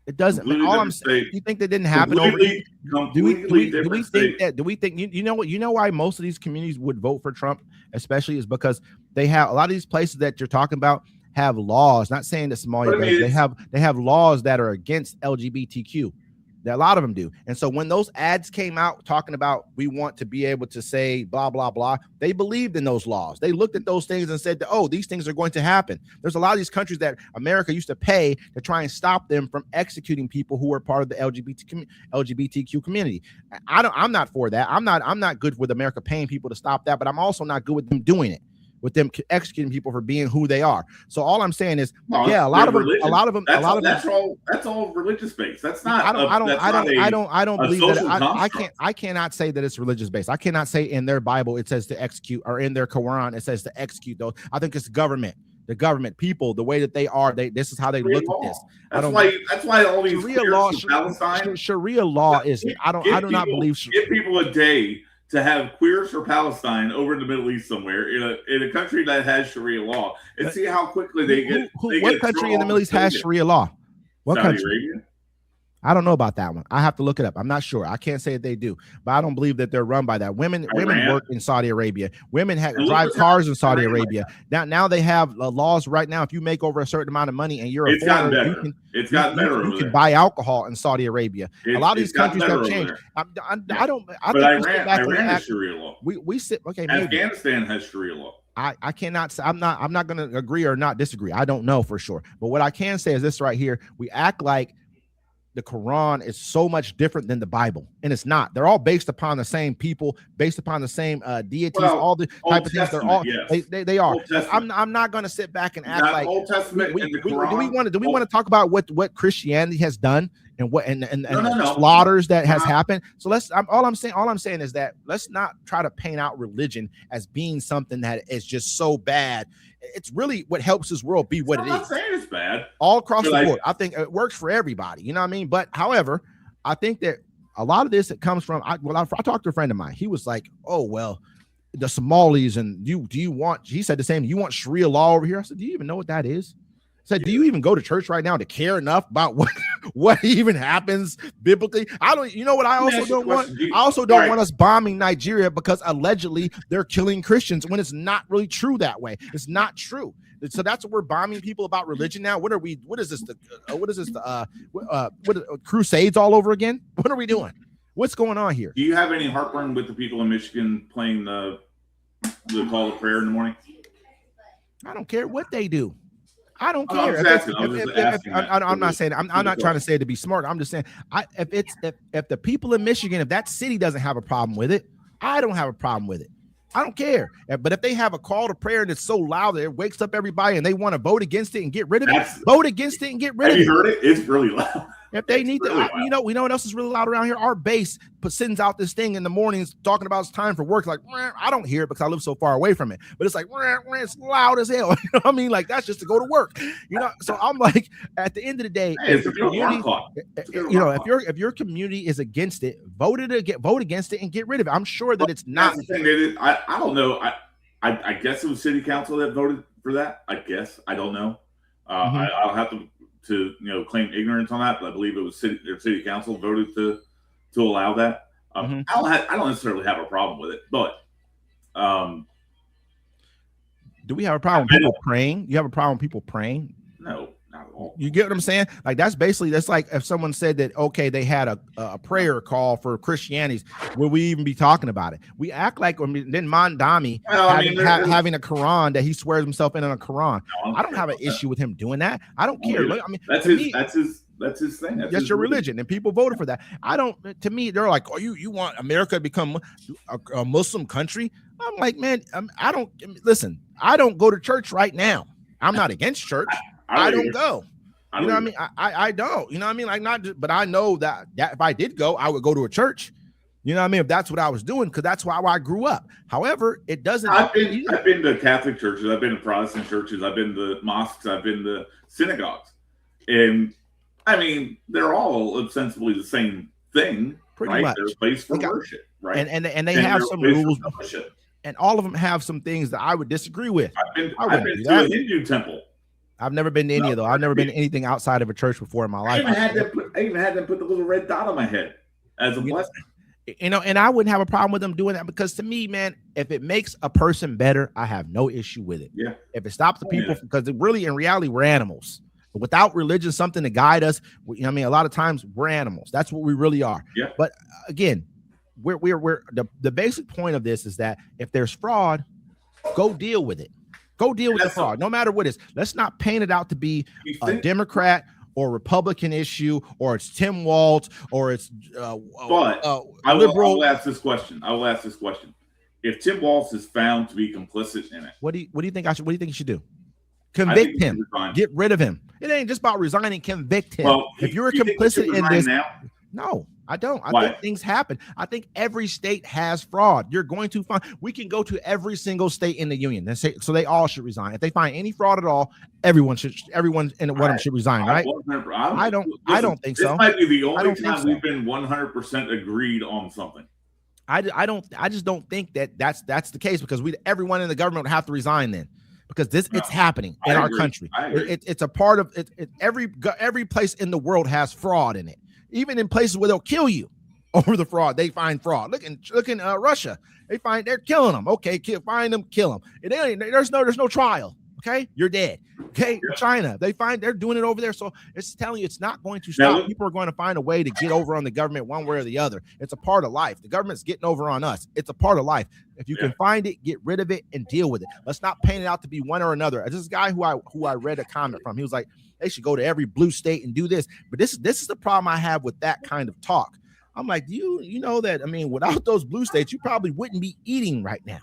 [SPEAKER 1] It doesn't. All I'm saying, you think that didn't happen over here? Do we think that? Do we think you know what? You know why most of these communities would vote for Trump, especially, is because they have a lot of these places that you're talking about have laws. Not saying that Somalia does. They have laws that are against LGBTQ. That a lot of them do. And so when those ads came out talking about we want to be able to say blah, blah, blah, they believed in those laws. They looked at those things and said, oh, these things are going to happen. There's a lot of these countries that America used to pay to try and stop them from executing people who were part of the LGBTQ community. I'm not for that. I'm not good with America paying people to stop that, but I'm also not good with them doing it, with them executing people for being who they are. So all I'm saying is, a lot of them. That's
[SPEAKER 2] all religious based. That's not.
[SPEAKER 1] I don't believe that. I cannot say that it's religious based. I cannot say in their Bible it says to execute, or in their Quran it says to execute those. I think it's government the government, people, the way that they are. This is how they look at this.
[SPEAKER 2] That's why all these
[SPEAKER 1] Sharia law,
[SPEAKER 2] Palestine.
[SPEAKER 1] Sharia law is. I do not believe.
[SPEAKER 2] Give people a day to have queers for Palestine over in the Middle East somewhere in a country that has Sharia law, and see how quickly they get.
[SPEAKER 1] What country in the Middle East has Sharia law? What
[SPEAKER 2] Saudi
[SPEAKER 1] country?
[SPEAKER 2] Arabia?
[SPEAKER 1] I don't know about that one. I have to look it up. I'm not sure. I can't say that they do, but I don't believe that they're run by that. Women work in Saudi Arabia. Women drive cars in Saudi Arabia. Now they have laws right now. If you make over a certain amount of money and you're a foreigner, you can buy alcohol in Saudi Arabia. A lot of these countries have changed.
[SPEAKER 2] Iran has Sharia law.
[SPEAKER 1] We sit okay.
[SPEAKER 2] Afghanistan has Sharia law.
[SPEAKER 1] I cannot say. I'm not going to agree or not disagree. I don't know for sure. But what I can say is this right here. We act like the Quran is so much different than the Bible, and it's not. They're all based upon the same people, based upon the same deities, all the type of things. They're all they are. I'm not going to sit back and act like Old Testament and the Quran. Do we want to talk about what Christianity has done and what and slaughters that has happened? So all I'm saying is that let's not try to paint out religion as being something that is just so bad. It's really what helps this world be what it is. I'm not saying it's bad. All across the board. I think it works for everybody. You know what I mean? But however, I think that a lot of this, it comes from, I talked to a friend of mine. He was like, oh, well, the Somalis and he said the same, you want Sharia law over here? I said, do you even know what that is? I said, do you even go to church right now to care enough about what even happens biblically? I don't, you know what I also don't want? I also don't want us bombing Nigeria because allegedly they're killing Christians when it's not really true that way. It's not true. So that's what we're bombing people about religion now. What is this? Crusades all over again? What are we doing? What's going on here?
[SPEAKER 2] Do you have any heartburn with the people in Michigan playing the call to prayer in the morning?
[SPEAKER 1] I don't care what they do. I don't care. I'm not saying. I'm not trying to say it to be smart. I'm just saying. If the people in Michigan, if that city doesn't have a problem with it, I don't have a problem with it. I don't care. But if they have a call to prayer and it's so loud that it wakes up everybody and they want to vote against it and get rid of it, vote against it and get rid of it.
[SPEAKER 2] Have you heard it? It's really loud.
[SPEAKER 1] If they need to, we know what else is really loud around here. Our base sends out this thing in the mornings talking about it's time for work. Like, I don't hear it because I live so far away from it, but it's like, it's loud as hell. You know what I mean? Like, that's just to go to work, So I'm like, at the end of the day, if your community is against it, vote against it and get rid of it. I'm sure that it's not.
[SPEAKER 2] That's the thing, I don't know. I guess it was city council that voted for that. I guess. I don't know. I'll have to claim ignorance on that, but I believe it was city council voted to allow that. I don't necessarily have a problem with it, but
[SPEAKER 1] do we have a problem with people praying? You have a problem with people praying?
[SPEAKER 2] No, not at all.
[SPEAKER 1] You get what I'm saying? Like that's like if someone said that they had a prayer call for Christianity, will we even be talking about it? We act like then Mondami having a Quran that he swears himself in a Quran. No, I don't have an issue with him doing that. I don't care. Look,
[SPEAKER 2] that's his thing.
[SPEAKER 1] That's your religion, and people voted for that. I don't. To me, they're like, "Oh, you want America to become a Muslim country?" I'm like, man, I don't listen. I don't go to church right now. I'm not against church. I don't go. You know what I mean? I don't. You know what I mean? Like not, but I know that if I did go, I would go to a church. You know what I mean? If that's what I was doing, because that's how I grew up. However, it doesn't.
[SPEAKER 2] I've been to Catholic churches. I've been to Protestant churches. I've been to mosques. I've been to synagogues, and I mean they're all ostensibly the same thing.
[SPEAKER 1] Pretty much.
[SPEAKER 2] They're a place for worship, right?
[SPEAKER 1] And they have some rules. And all of them have some things that I would disagree with.
[SPEAKER 2] I've been to a Hindu temple.
[SPEAKER 1] I've never been to any of those. I've never been to anything outside of a church before in my life.
[SPEAKER 2] I even had them put the little red dot on my head as a blessing.
[SPEAKER 1] And I wouldn't have a problem with them doing that because to me, man, if it makes a person better, I have no issue with it.
[SPEAKER 2] Yeah.
[SPEAKER 1] If it stops the people, because really, in reality, we're animals. Without religion, something to guide us, a lot of times we're animals. That's what we really are.
[SPEAKER 2] Yeah.
[SPEAKER 1] But again, we're the basic point of this is that if there's fraud, go deal with it. Go deal with the fraud, no matter what it is. Let's not paint it out to be a Democrat or Republican issue, or it's Tim Walz, or it's
[SPEAKER 2] I will ask this question. If Tim Walz is found to be complicit in it,
[SPEAKER 1] what do you think you should do? Convict him. Get rid of him. It ain't just about resigning. Convict him.
[SPEAKER 2] Well,
[SPEAKER 1] if you're complicit in this,
[SPEAKER 2] now?
[SPEAKER 1] No, I don't. I
[SPEAKER 2] Why?
[SPEAKER 1] think things happen. I think every state has fraud. You're going to find. We can go to every single state in the union and say so they all should resign. If they find any fraud at all, everyone in one of them should resign, right? I don't think so.
[SPEAKER 2] This might be the only time we've been 100% agreed on something.
[SPEAKER 1] I just don't think that's the case because everyone in the government would have to resign then. Because it's happening in our country. It's a part of it. Every place in the world has fraud in it. Even in places where they'll kill you over the fraud, they find fraud. Look in Russia, they're killing them. Okay, find them, kill them. There's no trial. Okay, you're dead. Okay, yeah. China, they're doing it over there. So it's telling you it's not going to stop. People are going to find a way to get over on the government one way or the other. It's a part of life. The government's getting over on us. It's a part of life. If you can find it, get rid of it and deal with it. Let's not paint it out to be one or another. This guy who I read a comment from, he was like, they should go to every blue state and do this. But this is the problem I have with that kind of talk. I'm like, you know that, I mean, without those blue states, you probably wouldn't be eating right now.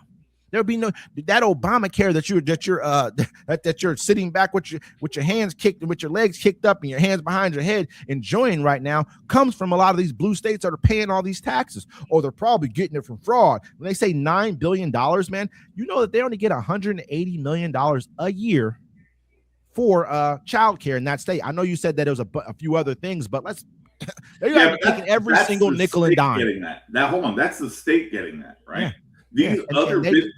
[SPEAKER 1] There'll be no that Obamacare that you're sitting back with your hands kicked and with your legs kicked up and your hands behind your head enjoying right now comes from a lot of these blue states that are paying all these taxes, or they're probably getting it from fraud. When they say $9 billion, man, you know that they only get $180 million a year for child care in that state. I know you said that there was a few other things, but they're taking every single nickel and dime.
[SPEAKER 2] Getting that. Now hold on, that's the state getting that, right? Yeah.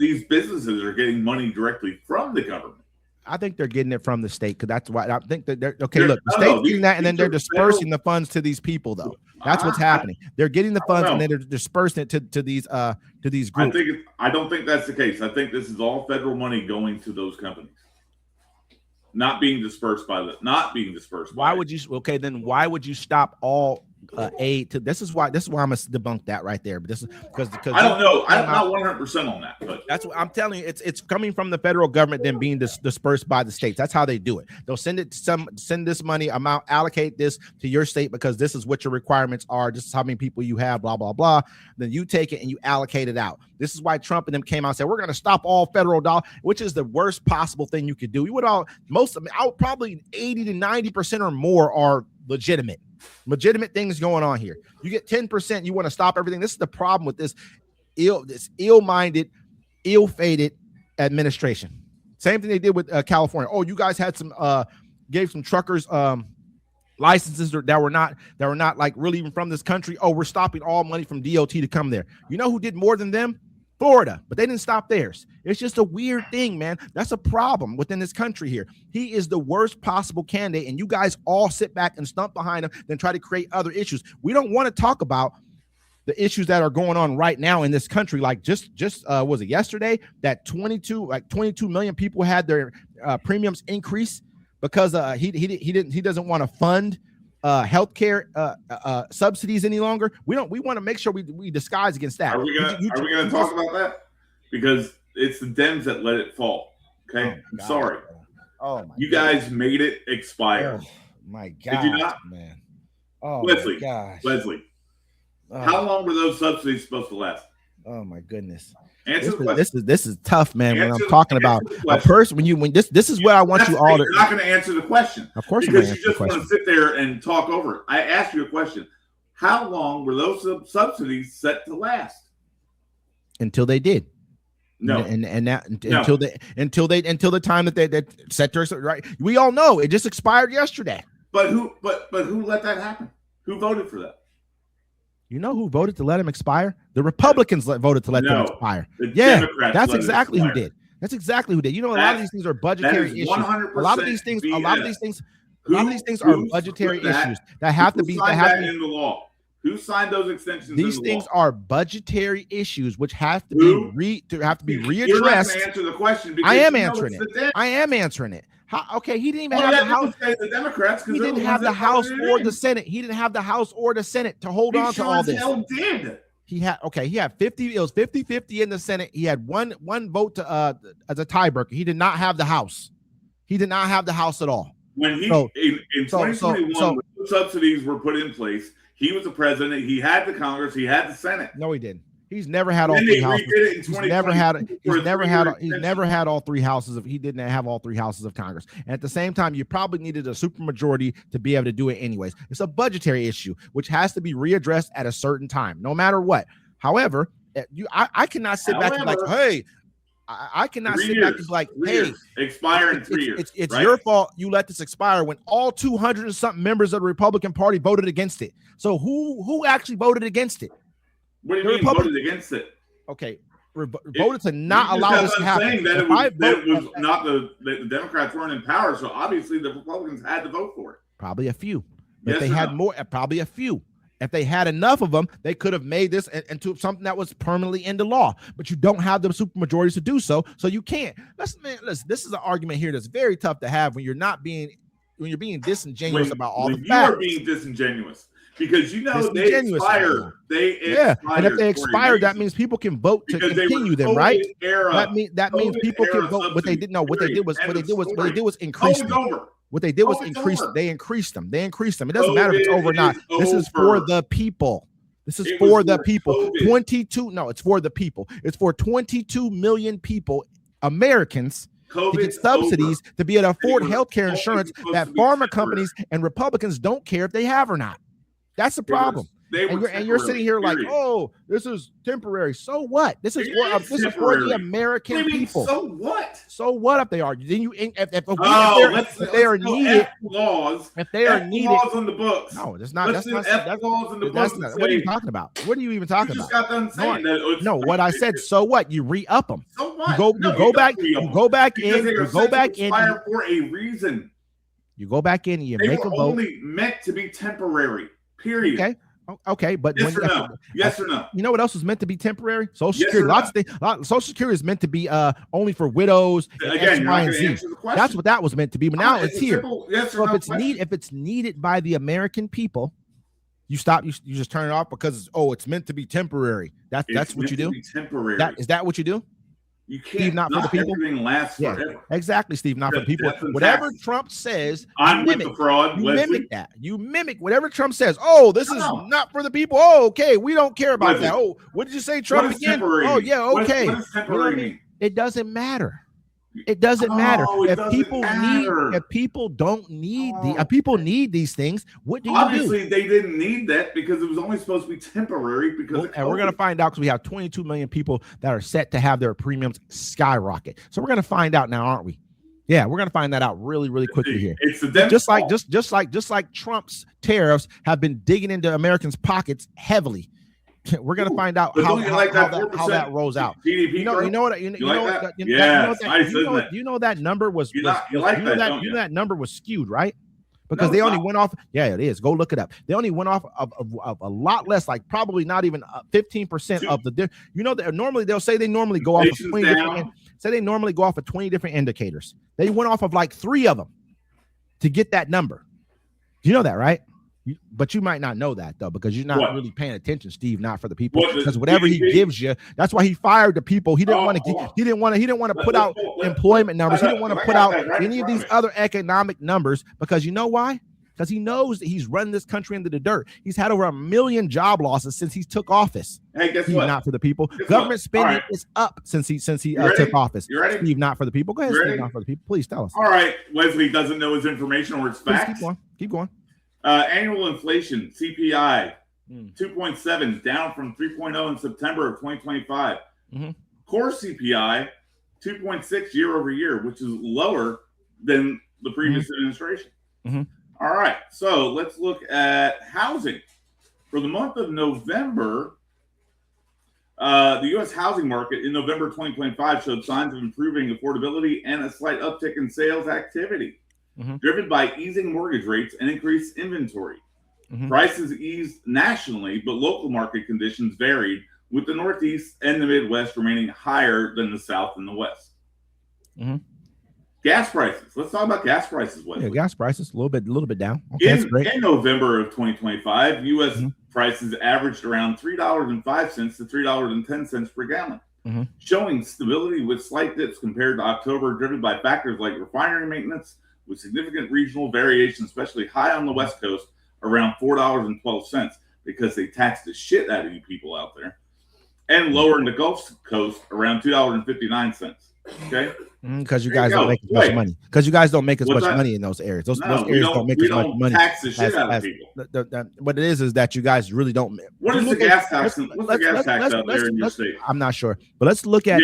[SPEAKER 2] These businesses are getting money directly from the government.
[SPEAKER 1] I think they're getting it from the state because that's why I think that they're okay. Look, the state's getting that, and then they're dispersing the funds to these people, though. That's what's happening. They're getting the funds, and then they're dispersing it to these groups.
[SPEAKER 2] I don't think that's the case. I think this is all federal money going to those companies, not being dispersed by
[SPEAKER 1] Why would you? Okay, then why would you stop all aid to? This is why I'm gonna debunk that right there. But this is because
[SPEAKER 2] I don't know. I'm not 100% on that, but
[SPEAKER 1] that's what I'm telling you. It's coming from the federal government, then being dispersed by the states. That's how they do it. They'll send this money amount, allocate this to your state because this is what your requirements are. This is how many people you have, blah blah blah. Then you take it and you allocate it out. This is why Trump and them came out and said we're going to stop all federal dollars, which is the worst possible thing you could do. Probably 80 to 90% or more are legitimate things going on here. You get 10%, you want to stop everything. This is the problem with this ill-minded, ill-fated administration. Same thing they did with California. Oh, you guys had gave some truckers licenses that were not like really even from this country. Oh, we're stopping all money from DOT to come there. You know who did more than them? Florida, but they didn't stop theirs. It's just a weird thing, man. That's a problem within this country here. He is the worst possible candidate, and you guys all sit back and stump behind him, then try to create other issues. We don't want to talk about the issues that are going on right now in this country. Like just was it yesterday that 22 million people had their premiums increase because he doesn't want to fund healthcare subsidies any longer. We want to make sure we disguise against that.
[SPEAKER 2] Are we gonna talk about that? Because it's the Dems that let it fall. Okay, I'm sorry.
[SPEAKER 1] Oh my!
[SPEAKER 2] You guys made it expire.
[SPEAKER 1] Oh my God!
[SPEAKER 2] Did you not,
[SPEAKER 1] man? Oh
[SPEAKER 2] Leslie,
[SPEAKER 1] my gosh.
[SPEAKER 2] Leslie, how long were those subsidies supposed to last?
[SPEAKER 1] Oh my goodness!
[SPEAKER 2] This
[SPEAKER 1] is tough, man. When I'm talking about a person, this is what I want you all to.
[SPEAKER 2] You're not going to answer the question.
[SPEAKER 1] Of course,
[SPEAKER 2] because you just want to sit there and talk over it. I asked you a question. How long were those subsidies set to last?
[SPEAKER 1] Until they did.
[SPEAKER 2] No,
[SPEAKER 1] until the time that they set their right. We all know it just expired yesterday.
[SPEAKER 2] But who let that happen? Who voted for that?
[SPEAKER 1] You know who voted to let him expire? The Republicans voted to let them expire.
[SPEAKER 2] Democrats
[SPEAKER 1] that's exactly who did. That's exactly who did. You know, a lot of these things are budgetary issues. A lot of these things are budgetary issues that have to be
[SPEAKER 2] in the law. Who signed those extensions?
[SPEAKER 1] These things are budgetary issues which have to be readdressed.
[SPEAKER 2] You're not going to answer the question. Because
[SPEAKER 1] I am answering it. Okay, he didn't even have the House.
[SPEAKER 2] The Democrats,
[SPEAKER 1] he didn't have the House or the Senate. He didn't have the House or the Senate to hold on to all this. He had 50. It was 50-50 in the Senate. He had one vote to as a tiebreaker. He did not have the House. He did not have the House at all.
[SPEAKER 2] When in 2021, when subsidies were put in place, he was the president. He had the Congress. He had the Senate.
[SPEAKER 1] No, he didn't. He's never had all three houses. He's never had all three houses. He didn't have all three houses of Congress. And at the same time, you probably needed a supermajority to be able to do it anyways. It's a budgetary issue, which has to be readdressed at a certain time, no matter what. However, I cannot sit back and be like, hey, I cannot sit back and be like, hey,
[SPEAKER 2] expire in 3 years.
[SPEAKER 1] It's right? Your fault you let this expire when all 200 and something members of the Republican Party voted against it. So who actually voted against it?
[SPEAKER 2] What do you mean voted against it?
[SPEAKER 1] Okay, voted to not allow this to happen.
[SPEAKER 2] Saying that it was not the Democrats weren't in power, so obviously the Republicans had to vote for it.
[SPEAKER 1] Probably a few, but they had more. Probably a few. If they had enough of them, they could have made this into something that was permanently into law. But you don't have the supermajorities to do so, so you can't. Listen, this is an argument here that's very tough to have when you're being disingenuous about all the facts.
[SPEAKER 2] You are being disingenuous. Because they expired.
[SPEAKER 1] And if they expired, that means people can vote to continue them, right? That means people can vote. What they did was increase them. What they did was increase. They increased them. It doesn't matter if it's over or not. This is for the people. This is for the people. 22. No, it's for the people. It's for 22 million people, Americans, to get subsidies to be able to afford health care insurance that pharma companies and Republicans don't care if they have or not. That's the problem. And you're sitting here like, oh, this is temporary. So what? This is for the American people.
[SPEAKER 2] So what?
[SPEAKER 1] So what if they are? Then you if they are needed laws. If they are needed laws
[SPEAKER 2] on the books.
[SPEAKER 1] No, that's not. That's laws in the books. What are you talking about? What are you even talking about?
[SPEAKER 2] Got done saying
[SPEAKER 1] no, what I said. So what? You re-up them.
[SPEAKER 2] So what?
[SPEAKER 1] You go back in. You go back in
[SPEAKER 2] for a reason.
[SPEAKER 1] You go back in. You make a vote.
[SPEAKER 2] Only meant to be temporary. Period.
[SPEAKER 1] Okay, but
[SPEAKER 2] yes or no?
[SPEAKER 1] You know what else is meant to be temporary? Social Security. Social Security is meant to be only for widows.
[SPEAKER 2] Again,
[SPEAKER 1] X, Y, and Z. That's what that was meant to be. But now it's here. So if it's needed by the American people, you stop. You just turn it off because it's meant to be temporary. That's what you do.
[SPEAKER 2] Temporary.
[SPEAKER 1] Is that what you do?
[SPEAKER 2] You can't. Steve, not for the people. Everything lasts forever.
[SPEAKER 1] Exactly, Steve. Not for the people. Whatever Trump says,
[SPEAKER 2] I'm with the fraud.
[SPEAKER 1] You mimic that. You mimic whatever Trump says. Oh, this is not for the people. Oh, okay. We don't care about that. Oh, what did you say, Trump again? Oh, yeah. Okay.
[SPEAKER 2] What does temporary mean?
[SPEAKER 1] It doesn't matter. It doesn't matter. If people don't need people need these things, what do you do?
[SPEAKER 2] Obviously, they didn't need that because it was only supposed to be temporary.
[SPEAKER 1] And we're going to find out because we have 22 million people that are set to have their premiums skyrocket. So we're going to find out now, aren't we? Yeah, we're going to find that out really, really quickly here.
[SPEAKER 2] It's the
[SPEAKER 1] just like Trump's tariffs have been digging into Americans' pockets heavily. We're gonna find out how that rolls out.
[SPEAKER 2] GDP
[SPEAKER 1] you know that number was that number was skewed, right? Because they only went off. Yeah, it is. Go look it up. They only went off of a lot less, like probably not even 15% of the. Normally they'll say they normally go off of 20 different. Say they normally go off of 20 different indicators. They went off of like 3 of them to get that number. You know that, right? But you might not know that though, because you're not really paying attention, Steve. Not for the people, because whatever he gives you, that's why he fired the people. He didn't want to. He didn't want to put out employment numbers. He didn't want to put out any of these other economic numbers because you know why? Because he knows that he's running this country into the dirt. He's had over 1 million job losses since he took office.
[SPEAKER 2] Hey, guess
[SPEAKER 1] Steve,
[SPEAKER 2] what?
[SPEAKER 1] Not for the people. Government spending is up since he took office.
[SPEAKER 2] You ready?
[SPEAKER 1] Steve, not for the people. Go ahead, Steve, not for the people. Please tell us.
[SPEAKER 2] All right, Wesley doesn't know his information or his facts.
[SPEAKER 1] Keep going.
[SPEAKER 2] Annual inflation, CPI, 2.7, down from 3.0 in September of 2025.
[SPEAKER 1] Mm-hmm.
[SPEAKER 2] Core CPI, 2.6 year over year, which is lower than the previous administration.
[SPEAKER 1] Mm-hmm.
[SPEAKER 2] All right, so let's look at housing. For the month of November, the U.S. housing market in November 2025 showed signs of improving affordability and a slight uptick in sales activity. Driven by easing mortgage rates and increased inventory. Prices eased nationally, but local market conditions varied, with the Northeast and the Midwest remaining higher than the South and the West. Gas prices. Let's talk about gas prices.
[SPEAKER 1] Yeah, gas prices a little bit down. Okay, that's great.
[SPEAKER 2] In November of 2025, U.S. prices averaged around $3.05 to $3.10 per gallon, showing stability with slight dips compared to October, driven by factors like refinery maintenance, with significant regional variation, especially high on the West Coast, around $4.12, because they taxed the shit out of you people out there. and lower in the Gulf Coast around $2.59. Okay,
[SPEAKER 1] because you guys don't make as much money. Because you guys don't make as much money in those areas. Those areas don't make as much money.
[SPEAKER 2] Tax the shit out of people.
[SPEAKER 1] What it is that you guys really don't.
[SPEAKER 2] What is the gas tax? What's the gas tax out there in your state?
[SPEAKER 1] I'm not sure, but let's look at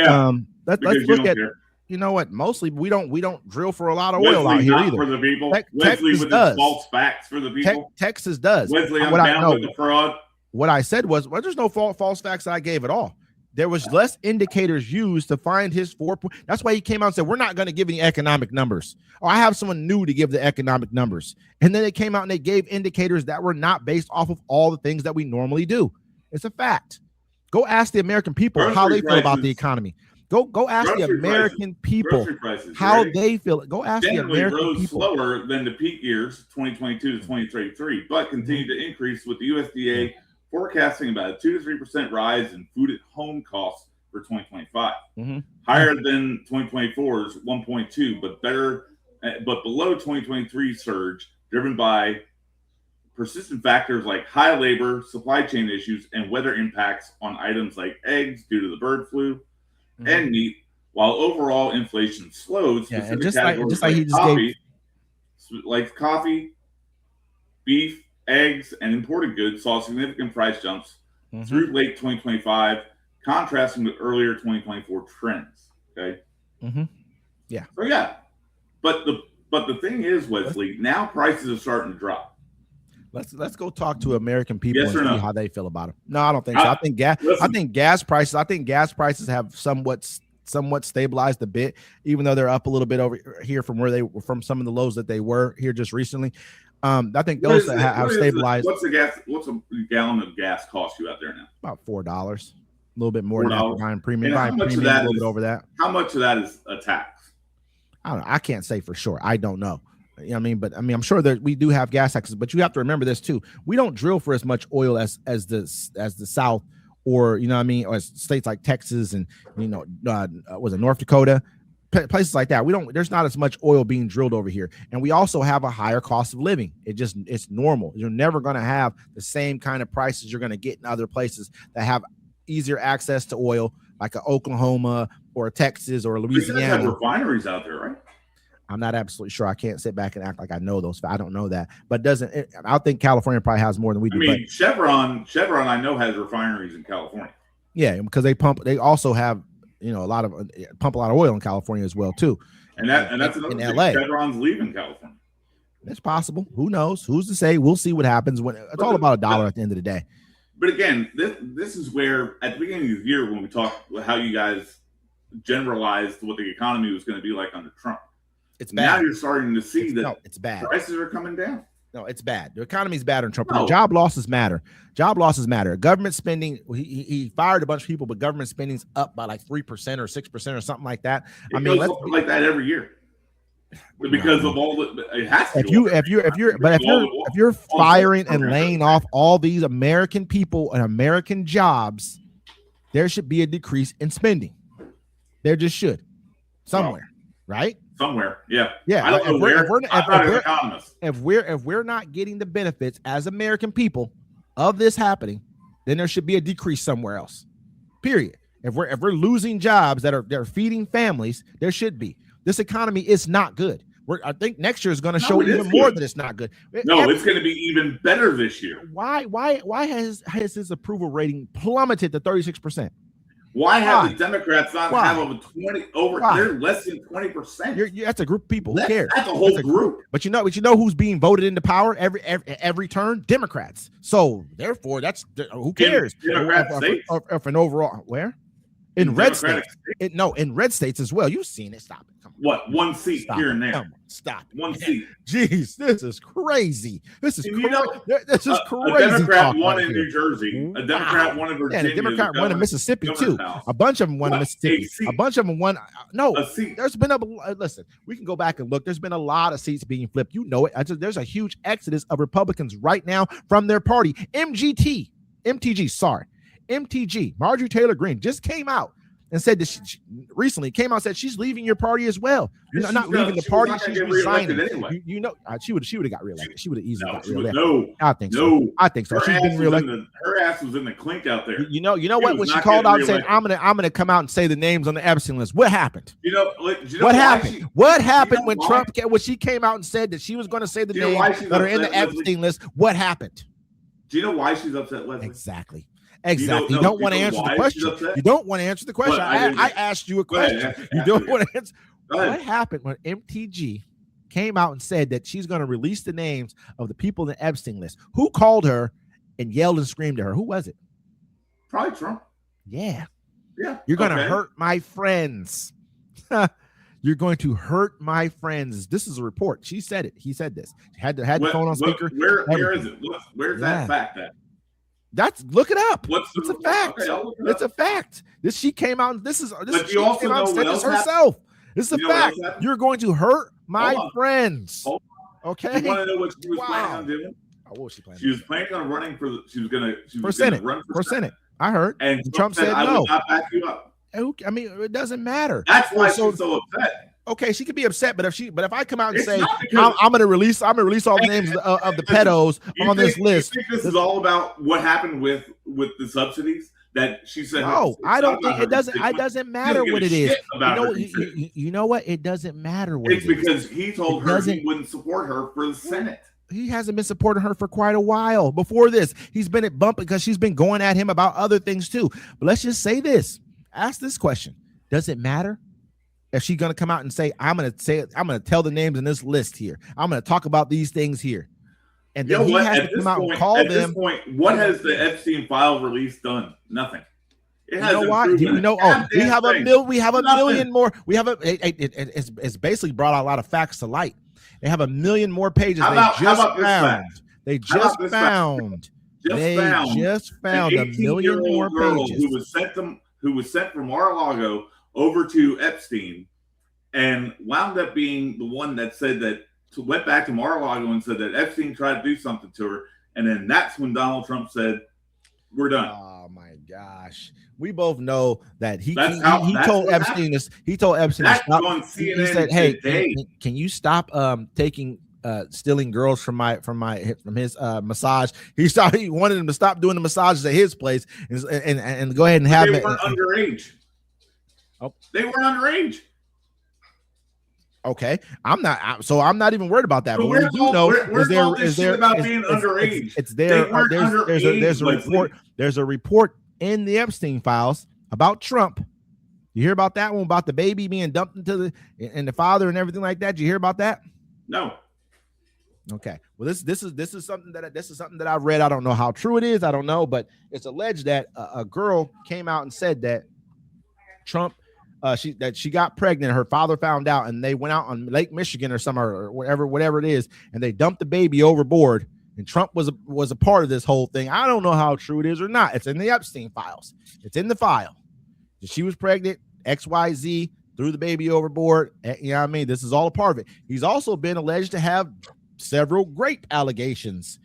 [SPEAKER 1] let's look at. You know what? Mostly we don't drill for a lot of oil out here either.
[SPEAKER 2] For the people, Wesley with his false facts for the people.
[SPEAKER 1] Texas does.
[SPEAKER 2] Wesley, I'm down with the fraud.
[SPEAKER 1] What I said was, there's no false facts that I gave at all. There was less indicators used to find his 4 point. That's why he came out and said, we're not going to give any economic numbers. Or I have someone new to give the economic numbers. And then they came out and they gave indicators that were not based off of all the things that we normally do. It's a fact. Go ask the American people how they feel about the economy. Go ask the American people how they feel. Go ask the American people.
[SPEAKER 2] Slower than the peak years, 2022 to 2023, but continue to increase with the USDA forecasting about a 2 to 3% rise in food at home costs for 2025. Higher than 2024's 1.2, but below 2023 surge, driven by persistent factors like high labor, supply chain issues, and weather impacts on items like eggs due to the bird flu and meat, while overall inflation slowed.
[SPEAKER 1] And just like he just gave,
[SPEAKER 2] like coffee, beef, eggs, and imported goods saw significant price jumps through late 2025, contrasting with earlier 2024 trends. Okay.
[SPEAKER 1] Yeah.
[SPEAKER 2] So yeah, but the thing is, Wesley, now prices are starting to drop.
[SPEAKER 1] Let's go talk to American people and see how they feel about it. No, I don't think so. I think gas prices have somewhat stabilized a bit, even though they're up a little bit over here from where they were from some of the lows that they were here just recently. I think those have stabilized.
[SPEAKER 2] What's a gallon of gas cost you out there now?
[SPEAKER 1] About $4, a little bit more than that. Buying premium,
[SPEAKER 2] a little
[SPEAKER 1] bit over that.
[SPEAKER 2] How much of that is a tax?
[SPEAKER 1] I don't know. I can't say for sure. I don't know. You know what I mean? But I mean, I'm sure that we do have gas taxes, but you have to remember this too. We don't drill for as much oil as the South, or you know what I mean, or states like Texas and was it North Dakota, places like that. There's not as much oil being drilled over here, and we also have a higher cost of living. It's normal. You're never going to have the same kind of prices you're going to get in other places that have easier access to oil, like a Oklahoma or a Texas or a Louisiana.
[SPEAKER 2] You guys have refineries out there, right?
[SPEAKER 1] I'm not absolutely sure. I can't sit back and act like I know those. I don't know that, but I think California probably has more than we do.
[SPEAKER 2] I mean, Chevron, I know has refineries in California.
[SPEAKER 1] Yeah, because they also have pump a lot of oil in California as well too.
[SPEAKER 2] And that's another thing. LA. Chevron's leaving California.
[SPEAKER 1] It's possible. Who knows? Who's to say? We'll see what happens when it's all about $1 at the end of the day.
[SPEAKER 2] But again, this is where at the beginning of the year when we talked how you guys generalized what the economy was going to be like under Trump.
[SPEAKER 1] It's bad.
[SPEAKER 2] Now you're starting to see
[SPEAKER 1] it's bad.
[SPEAKER 2] Prices are coming down.
[SPEAKER 1] No, it's bad. The economy's bad on Trump. No. Job losses matter. Government spending, he fired a bunch of people, but government spending's up by like 3% or 6% or something like that.
[SPEAKER 2] It goes up like that every year. Because of all it has to.
[SPEAKER 1] If you're firing and laying off all these American people and American jobs, there should be a decrease in spending. There just should. Somewhere, right?
[SPEAKER 2] Somewhere, yeah.
[SPEAKER 1] I
[SPEAKER 2] don't know where.
[SPEAKER 1] If we're not getting the benefits as American people of this happening, then there should be a decrease somewhere else. Period. If we're losing jobs that are feeding families, there should be. This economy is not good. I think next year is going to show even more that it's not good.
[SPEAKER 2] No, it's going to be even better this year.
[SPEAKER 1] Why has his approval rating plummeted to 36%?
[SPEAKER 2] Why have the Democrats not have over 20 over? They're less than 20%.
[SPEAKER 1] That's a group of people. Who cares?
[SPEAKER 2] That's a whole group.
[SPEAKER 1] But you know who's being voted into power every turn? Democrats. So therefore, who cares? If an overall where in red states, in red states as well. You've seen it. Stop it. Come on.
[SPEAKER 2] What one seat here and there?
[SPEAKER 1] Come on, stop it.
[SPEAKER 2] One seat.
[SPEAKER 1] Jeez, this is crazy. This is crazy.
[SPEAKER 2] A Democrat won in New Jersey. A Democrat won in Virginia.
[SPEAKER 1] Yeah, a Democrat won in Mississippi too. A bunch of them won in Mississippi. A bunch of them won. No, there's been listen. We can go back and look. There's been a lot of seats being flipped. You know it. There's a huge exodus of Republicans right now from their party. MTG. Marjorie Taylor Greene just came out and said that she recently came out and said she's leaving your party as well. You're not leaving the party. She's resigning.
[SPEAKER 2] Anyway.
[SPEAKER 1] You know, she would have got reelected. She would have easily got reelected.
[SPEAKER 2] No,
[SPEAKER 1] I think so. I think so. She's been reelected.
[SPEAKER 2] Her ass was in the clink out there.
[SPEAKER 1] You know what? When she called out and said, "I'm gonna come out and say the names on the Epstein list," what happened? What happened? What happened when she came out and said that she was going to say the names that are in the Epstein list? What happened?
[SPEAKER 2] Do you know why she's upset, Leslie?
[SPEAKER 1] Exactly. You don't want to answer the question. You don't want to answer the question. I asked you a question. You don't want to answer. What happened when MTG came out and said that she's going to release the names of the people in the Epstein list? Who called her and yelled and screamed at her? Who was it?
[SPEAKER 2] Probably Trump.
[SPEAKER 1] Yeah.
[SPEAKER 2] Yeah.
[SPEAKER 1] You're going to hurt my friends. You're going to hurt my friends. This is a report. She said it. He said this. Had the phone on speaker.
[SPEAKER 2] Where is it? Where's that fact at?
[SPEAKER 1] Look it up.
[SPEAKER 2] It's
[SPEAKER 1] a fact.
[SPEAKER 2] Okay,
[SPEAKER 1] it's a fact. She came out.
[SPEAKER 2] But you also know what else
[SPEAKER 1] herself. This is a fact. You're going to hurt my friends. Okay.
[SPEAKER 2] You want to know what she was planning on doing?
[SPEAKER 1] What was she planning?
[SPEAKER 2] She was planning on running for. She was going to
[SPEAKER 1] Senate.
[SPEAKER 2] Run
[SPEAKER 1] for Senate. I heard.
[SPEAKER 2] And
[SPEAKER 1] Trump said
[SPEAKER 2] I
[SPEAKER 1] no.
[SPEAKER 2] will not back you up.
[SPEAKER 1] I mean, it doesn't matter.
[SPEAKER 2] That's why she's so upset.
[SPEAKER 1] Okay, she could be upset, but if I come out and say I'm gonna release all the names of the pedos on this list.
[SPEAKER 2] You think this is all about what happened with the subsidies that she said?
[SPEAKER 1] No, I don't think it doesn't. It doesn't matter what it is. You know what? It doesn't matter what
[SPEAKER 2] it's because he told her he wouldn't support her for the Senate.
[SPEAKER 1] He hasn't been supporting her for quite a while. Before this, he's been at bump because she's been going at him about other things too. But let's just say this. Ask this question. Does it matter if she's going to come out and say, I'm going to tell the names in this list here. I'm going to talk about these things here. And then he has to come out and call them. At this
[SPEAKER 2] point, what has the Epstein file release done? Nothing.
[SPEAKER 1] You know why? We have a million more. It's basically brought out a lot of facts to light. They have a million more pages. They just found a million more pages.
[SPEAKER 2] Who was sent from Mar-a-Lago over to Epstein and wound up being the one that said that went back to Mar-a-Lago and said that Epstein tried to do something to her. And then that's when Donald Trump said, we're done.
[SPEAKER 1] Oh my gosh. We both know that he told Epstein to stop. He said, hey, can you stop stealing girls from his massage? He wanted him to stop doing the massages at his place and go ahead and have it.
[SPEAKER 2] They weren't underage.
[SPEAKER 1] Oh,
[SPEAKER 2] they weren't underage.
[SPEAKER 1] Okay, I'm not even worried about that. But what we do know is there about being underage. It's there. There's a report in the Epstein files about Trump. You hear about that one about the baby being dumped into the father and everything like that? Did you hear about that?
[SPEAKER 2] No.
[SPEAKER 1] Okay. Well, this is something that I've read. I don't know how true it is. I don't know, but it's alleged that a girl came out and said that Trump, she got pregnant. Her father found out, and they went out on Lake Michigan or somewhere, or whatever it is, and they dumped the baby overboard. And Trump was a part of this whole thing. I don't know how true it is or not. It's in the Epstein files. It's in the file. She was pregnant. XYZ threw the baby overboard. You know what I mean? This is all a part of it. He's also been alleged to have several rape allegations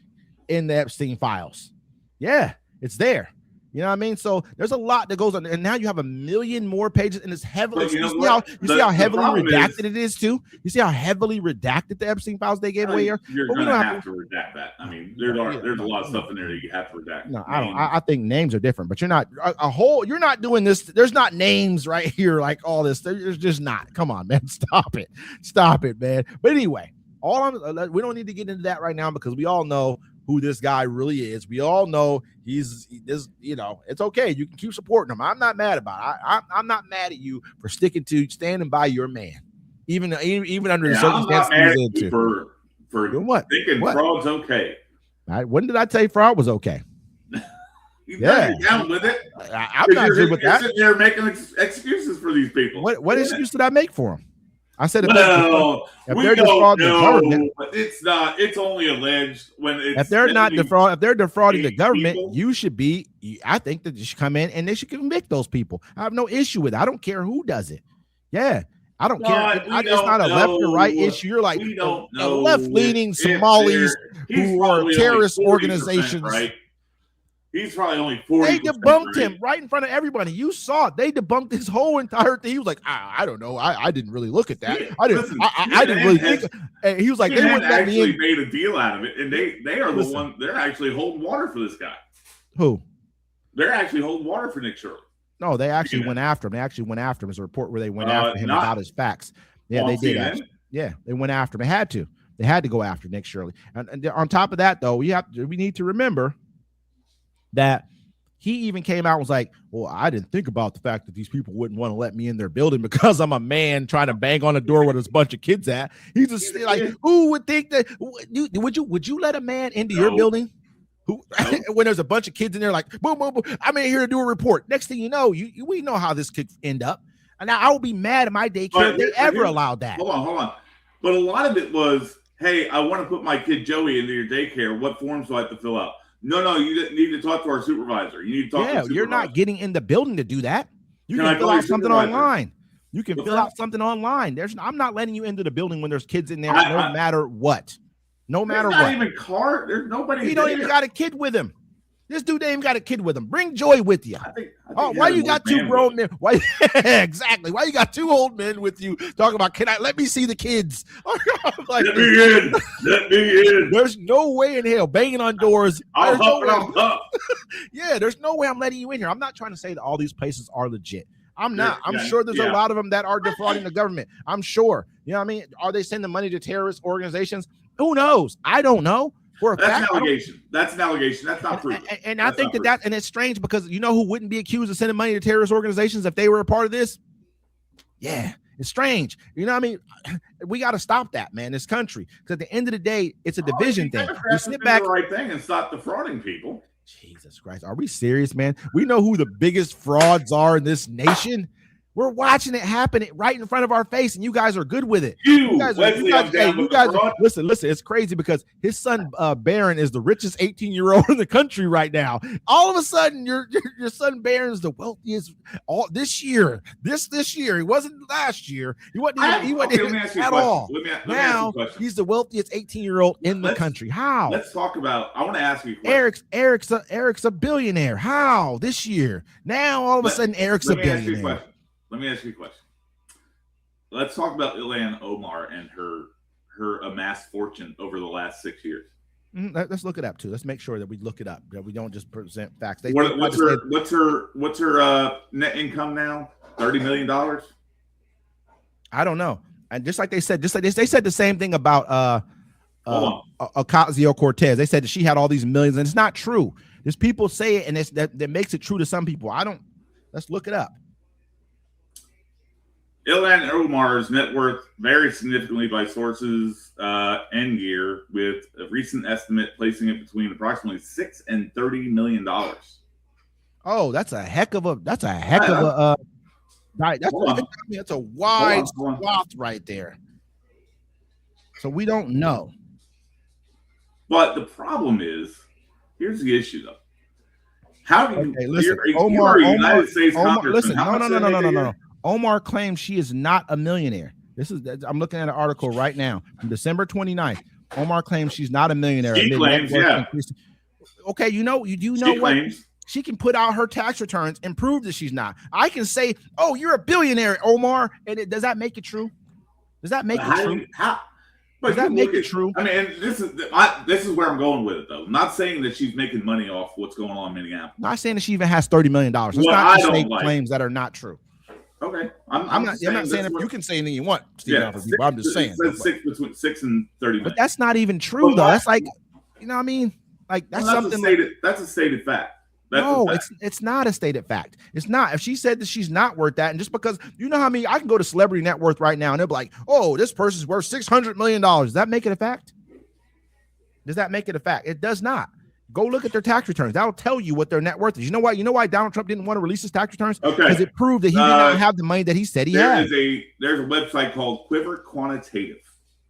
[SPEAKER 1] in the Epstein files. Yeah, it's there. You know what I mean? So there's a lot that goes on, and now you have a million more pages, and it's heavily. You see how heavily redacted it is too. You see how heavily redacted the Epstein files they gave away here.
[SPEAKER 2] You're going to have to redact that. I mean, there's a lot of stuff in there that you have to redact.
[SPEAKER 1] No, I don't. I think names are different, but you're not You're not doing this. There's not names right here like all this. There's just not. Come on, man. Stop it, man. But anyway, we don't need to get into that right now because we all know who this guy really is. We all know he's it's okay. You can keep supporting him. I'm not mad about it. I'm not mad at you for standing by your man, even under the circumstances he's into.
[SPEAKER 2] For doing what? Thinking fraud's okay.
[SPEAKER 1] When did I tell you fraud was okay?
[SPEAKER 2] You're down with it.
[SPEAKER 1] I'm not good with that.
[SPEAKER 2] You're sitting there making excuses for these people.
[SPEAKER 1] What excuse did I make for him? I said
[SPEAKER 2] if they're defrauding the government, it's not. It's only alleged when it's,
[SPEAKER 1] if they're defrauding the government, you should be. I think that you should come in and they should convict those people. I have no issue with it. I don't care who does it. Yeah, I don't care. It's not a left or right issue. You're like left-leaning Somalis who are terrorist organizations.
[SPEAKER 2] Right? He's probably only 40%.
[SPEAKER 1] They debunked him right in front of everybody. You saw it. They debunked his whole entire thing. He was like, I don't know. I didn't really look at that. I didn't really think. And he was like, they wouldn't let me in.
[SPEAKER 2] Made a deal out of it, and they are the one. They're actually holding water for this guy.
[SPEAKER 1] Who?
[SPEAKER 2] They're actually holding water for Nick Shirley.
[SPEAKER 1] No, they actually went after him. They actually went after him. There's a report where they went after him about his facts. Yeah, they did. Actually. Yeah, they went after him. They had to. They had to go after Nick Shirley. And on top of that, though, we need to remember that he even came out and was like, well, I didn't think about the fact that these people wouldn't want to let me in their building because I'm a man trying to bang on a door where there's a bunch of kids at. He's just like, who would think that? Would you let a man into your building? When there's a bunch of kids in there, like, boom, boom, boom, I'm in here to do a report. Next thing you know, we know how this could end up. And now I will be mad at my daycare if they ever allowed that.
[SPEAKER 2] Hold on. But a lot of it was, hey, I want to put my kid Joey into your daycare. What forms do I have to fill out? No, you need to talk to our supervisor. You need to talk to the supervisor.
[SPEAKER 1] You're not getting in the building to do that. You can fill out something online. You can fill out something online. I'm not letting you into the building when there's kids in there, no matter what. No matter what.
[SPEAKER 2] Even car. There's nobody.
[SPEAKER 1] He don't even got a kid with him. This dude ain't even got a kid with him. Bring Joy with you. I think why you got two grown men? Why exactly? Why you got two old men with you talking about? Let me see the kids?
[SPEAKER 2] Like, let me in. Let me in.
[SPEAKER 1] There's no way in hell banging on doors. Yeah, there's no way I'm letting you in here. I'm not trying to say that all these places are legit. I'm not. I'm sure there's a lot of them that are defrauding the government. I'm sure. You know what I mean? Are they sending money to terrorist organizations? Who knows? I don't know.
[SPEAKER 2] That's an allegation. That's an allegation. That's not proof.
[SPEAKER 1] And I think and it's strange because you know who wouldn't be accused of sending money to terrorist organizations if they were a part of this? Yeah, it's strange. You know what I mean? We got to stop that, man, this country. Because at the end of the day, it's a division thing. We sit back.
[SPEAKER 2] The right thing and stop defrauding people.
[SPEAKER 1] Jesus Christ. Are we serious, man? We know who the biggest frauds are in this nation. We're watching it happen right in front of our face, and you guys are good with it. You guys listen. It's crazy because his son Barron is the richest 18-year-old in the country right now. All of a sudden, your son Barron is the wealthiest this year. This year, he wasn't last year. He wasn't at all. Now he's the wealthiest 18-year-old in the country. How?
[SPEAKER 2] Let's talk about. I want to ask you a
[SPEAKER 1] question. Eric's a billionaire. How this year? Now all of a sudden, Eric's a billionaire.
[SPEAKER 2] Let me ask you a question. Let's talk about Ilhan Omar and her amassed fortune over the last 6 years.
[SPEAKER 1] Let's look it up too. Let's make sure that we look it up. That we don't just present facts.
[SPEAKER 2] What's her net income now? $30 million.
[SPEAKER 1] I don't know. And just like they said the same thing about Ocasio-Cortez. They said that she had all these millions, and it's not true. There's people say it, and that makes it true to some people. Let's look it up.
[SPEAKER 2] Ilhan Omar's net worth varies significantly by sources and year, with a recent estimate placing it between approximately $6 and $30 million.
[SPEAKER 1] Oh, that's a heck of a that's a wide swath right there. So we don't know.
[SPEAKER 2] But the problem is, here's the issue though. How do you
[SPEAKER 1] listen,
[SPEAKER 2] Omar, United States Congressman?
[SPEAKER 1] Listen, no. Omar claims she is not a millionaire. I'm looking at an article right now from December 29th. Omar claims she's not a millionaire.
[SPEAKER 2] She claims, yeah.
[SPEAKER 1] Okay, you know what? She can put out her tax returns and prove that she's not. I can say, "Oh, you're a billionaire, Omar," and does that make it true? Does that make it true? Does that make it true?
[SPEAKER 2] I mean, this is where I'm going with it, though. I'm not saying that she's making money off what's going on in Minneapolis.
[SPEAKER 1] Not saying that she even has $30 million. Let's not just make claims that are not true.
[SPEAKER 2] Okay,
[SPEAKER 1] I'm not saying if you can say anything you want, Steve. I'm just saying.
[SPEAKER 2] Between 6 and 30 minutes.
[SPEAKER 1] But that's not even true, though. That's like, you know what I mean? Like that's something.
[SPEAKER 2] That's a stated fact.
[SPEAKER 1] It's not a stated fact. It's not. If she said that she's not worth that, and just because you know how many, I can go to Celebrity Net Worth right now, and they'll be like, "Oh, this person's worth $600 million." Does that make it a fact? Does that make it a fact? It does not. Go look at their tax returns. That'll tell you what their net worth is. You know why? You know why Donald Trump didn't want to release his tax returns?
[SPEAKER 2] Okay,
[SPEAKER 1] because it proved that he did not have the money that he said he had.
[SPEAKER 2] There's a website called Quiver Quantitative,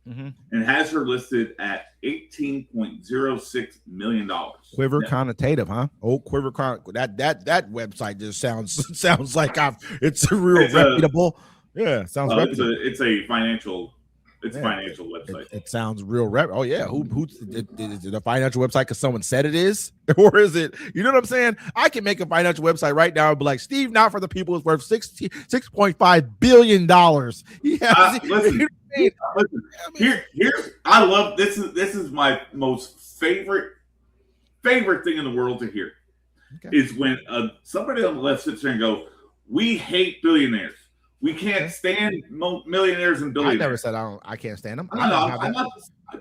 [SPEAKER 2] and has her listed at $18.06 million.
[SPEAKER 1] Quiver Quantitative, huh? Oh, Quiver that website just sounds like it's a real reputable. Sounds reputable.
[SPEAKER 2] It's a financial It's a financial website.
[SPEAKER 1] It sounds real. Oh yeah, who is it a financial website because someone said it is, or is it? You know what I'm saying? I can make a financial website right now and be like, Steve, Not For The People is worth $6.5 billion. Yeah,
[SPEAKER 2] listen, here's I love this is my most favorite thing in the world to hear. Okay. Is when somebody on the left sits there and go, we hate billionaires. We can't stand millionaires and billionaires.
[SPEAKER 1] I never said I can't stand them.
[SPEAKER 2] I'm not,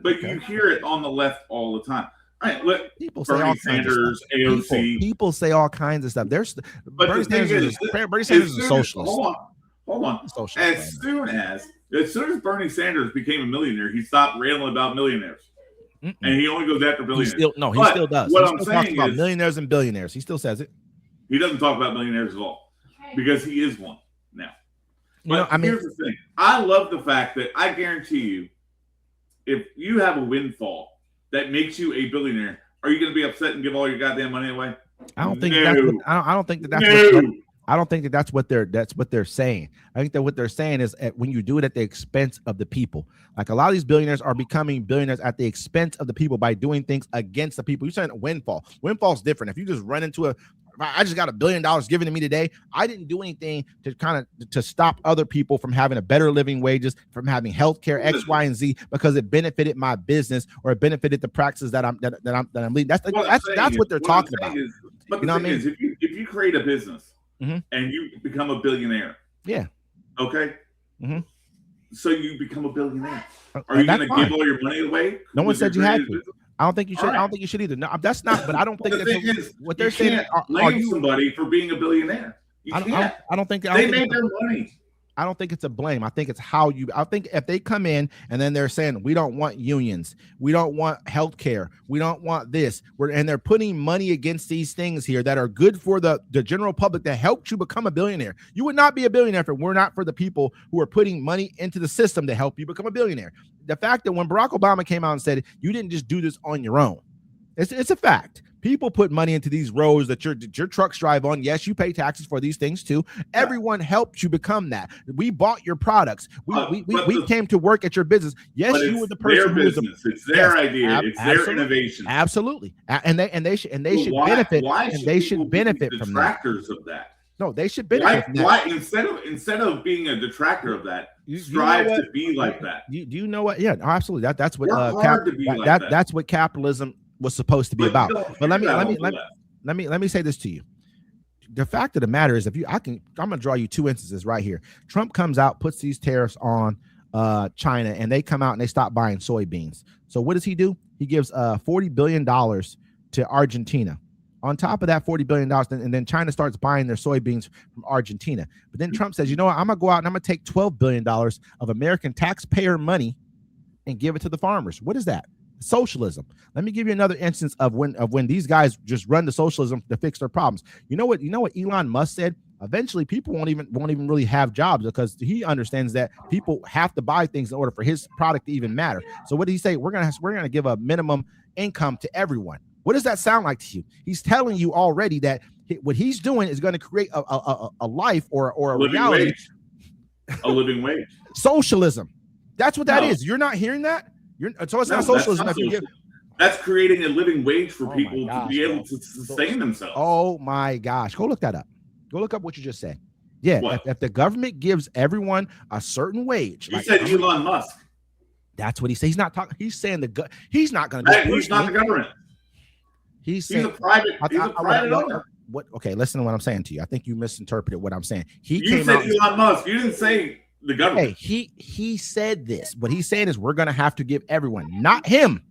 [SPEAKER 2] but you hear it on the left all the time. Right,
[SPEAKER 1] people say all
[SPEAKER 2] Sanders, AOC.
[SPEAKER 1] People say all kinds of stuff. Bernie Sanders is a socialist.
[SPEAKER 2] Hold on. As soon as Bernie Sanders became a millionaire, he stopped railing about millionaires. And he only goes after billionaires.
[SPEAKER 1] He still does. What I'm saying is millionaires and billionaires. He still says it.
[SPEAKER 2] He doesn't talk about millionaires at all because he is one now. But here's the thing. I love the fact that I guarantee you, if you have a windfall that makes you a billionaire, are you going to be upset and give all your goddamn money away?
[SPEAKER 1] I don't think that's what they're saying. I think that what they're saying is when you do it at the expense of the people. Like a lot of these billionaires are becoming billionaires at the expense of the people by doing things against the people. You're saying windfall. Windfall's different. If you just run into I just got $1 billion given to me today. I didn't do anything to stop other people from having a better living wages, from having health care, X, Y, and Z, because it benefited my business or it benefited the practices that I'm leading. That's what they're talking about.
[SPEAKER 2] But the thing is, if you create a business and you become a billionaire, okay, so you become a billionaire. Are you going to give all your money away?
[SPEAKER 1] No one said you had to. I don't think you should. Right. I don't think you should either. No, that's not. But I don't think that's what they're saying.
[SPEAKER 2] Blame somebody for being a billionaire. I
[SPEAKER 1] don't think
[SPEAKER 2] they made their money.
[SPEAKER 1] I don't think it's a blame. I think it's how you. I think if they come in and then they're saying we don't want unions, we don't want health care, we don't want this, and they're putting money against these things here that are good for the general public that helped you become a billionaire. You would not be a billionaire if it were not for the people who are putting money into the system to help you become a billionaire. The fact that when Barack Obama came out and said you didn't just do this on your own, it's a fact. People put money into these roads that your trucks drive on. Yes, you pay taxes for these things too. Everyone helped you become that. We bought your products. We came to work at your business. Yes, you were the person.
[SPEAKER 2] Their business. It's their idea. It's their innovation.
[SPEAKER 1] Absolutely, and they should benefit. And they should benefit from that.
[SPEAKER 2] Detractors of that.
[SPEAKER 1] No, they should benefit from that.
[SPEAKER 2] Why instead of being a detractor of that, strive to be like that.
[SPEAKER 1] Do you know what? Yeah, absolutely. That's what that's what capitalism was supposed to be about. But let me say this to you. The fact of the matter is, I'm going to draw you two instances right here. Trump comes out, puts these tariffs on China, and they come out and they stop buying soybeans. So what does he do? He gives $40 billion to Argentina. On top of that $40 billion, and then China starts buying their soybeans from Argentina. But then Trump says, you know what? I'm going to go out and I'm going to take $12 billion of American taxpayer money and give it to the farmers. What is that? Socialism. Let me give you another instance of when these guys just run to socialism to fix their problems. You know what Elon Musk said? Eventually, people won't even really have jobs because he understands that people have to buy things in order for his product to even matter. So what did he say? We're gonna give a minimum income to everyone. What does that sound like to you? He's telling you already that what he's doing is going to create a life or a reality.
[SPEAKER 2] Wage. A living wage.
[SPEAKER 1] Socialism. That's what that is. You're not hearing that? So it's not socialism.
[SPEAKER 2] That's creating a living wage for people to be able to sustain themselves.
[SPEAKER 1] Oh my gosh. Go look that up. Go look up what you just said. Yeah. If the government gives everyone a certain wage.
[SPEAKER 2] You said Elon Musk.
[SPEAKER 1] That's what he said. He's not talking. He's saying he's not going to.
[SPEAKER 2] He's not the government. He's a private owner.
[SPEAKER 1] What? Okay, listen to what I'm saying to you. I think you misinterpreted what I'm saying.
[SPEAKER 2] You said Elon Musk. You didn't say the government.
[SPEAKER 1] Hey, he said this. What he's saying is we're going to have to give everyone, not him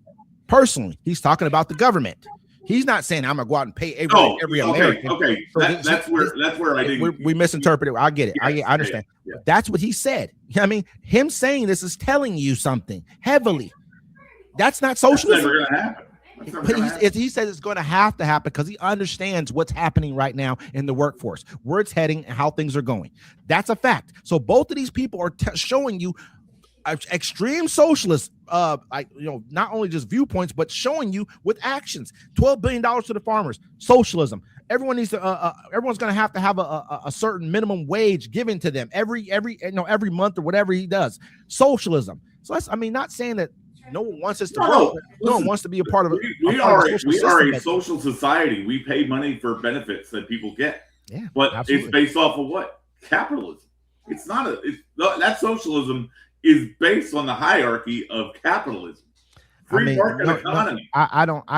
[SPEAKER 1] personally. He's talking about the government. He's not saying I'm going to go out and pay every American.
[SPEAKER 2] Okay, so that's where I think
[SPEAKER 1] we misinterpreted. I get it. I understand. Yeah. That's what he said. I mean, him saying this is telling you something heavily. That's not socialism.
[SPEAKER 2] That's never going to happen.
[SPEAKER 1] But he says it's going to have to happen because he understands what's happening right now in the workforce, where it's heading, and how things are going. That's a fact. So both of these people are showing you extreme socialist, not only just viewpoints, but showing you with actions. $12 billion to the farmers, socialism. everyone needs to. Everyone's going to have a certain minimum wage given to them every month or whatever he does. Socialism. So that's, I mean, not saying that no one wants us to work. No one wants to be a part of it.
[SPEAKER 2] We are a social society. We pay money for benefits that people get.
[SPEAKER 1] Yeah,
[SPEAKER 2] but
[SPEAKER 1] absolutely.
[SPEAKER 2] It's based off of what? Capitalism. It's not that socialism is based on the hierarchy of capitalism. Free market economy.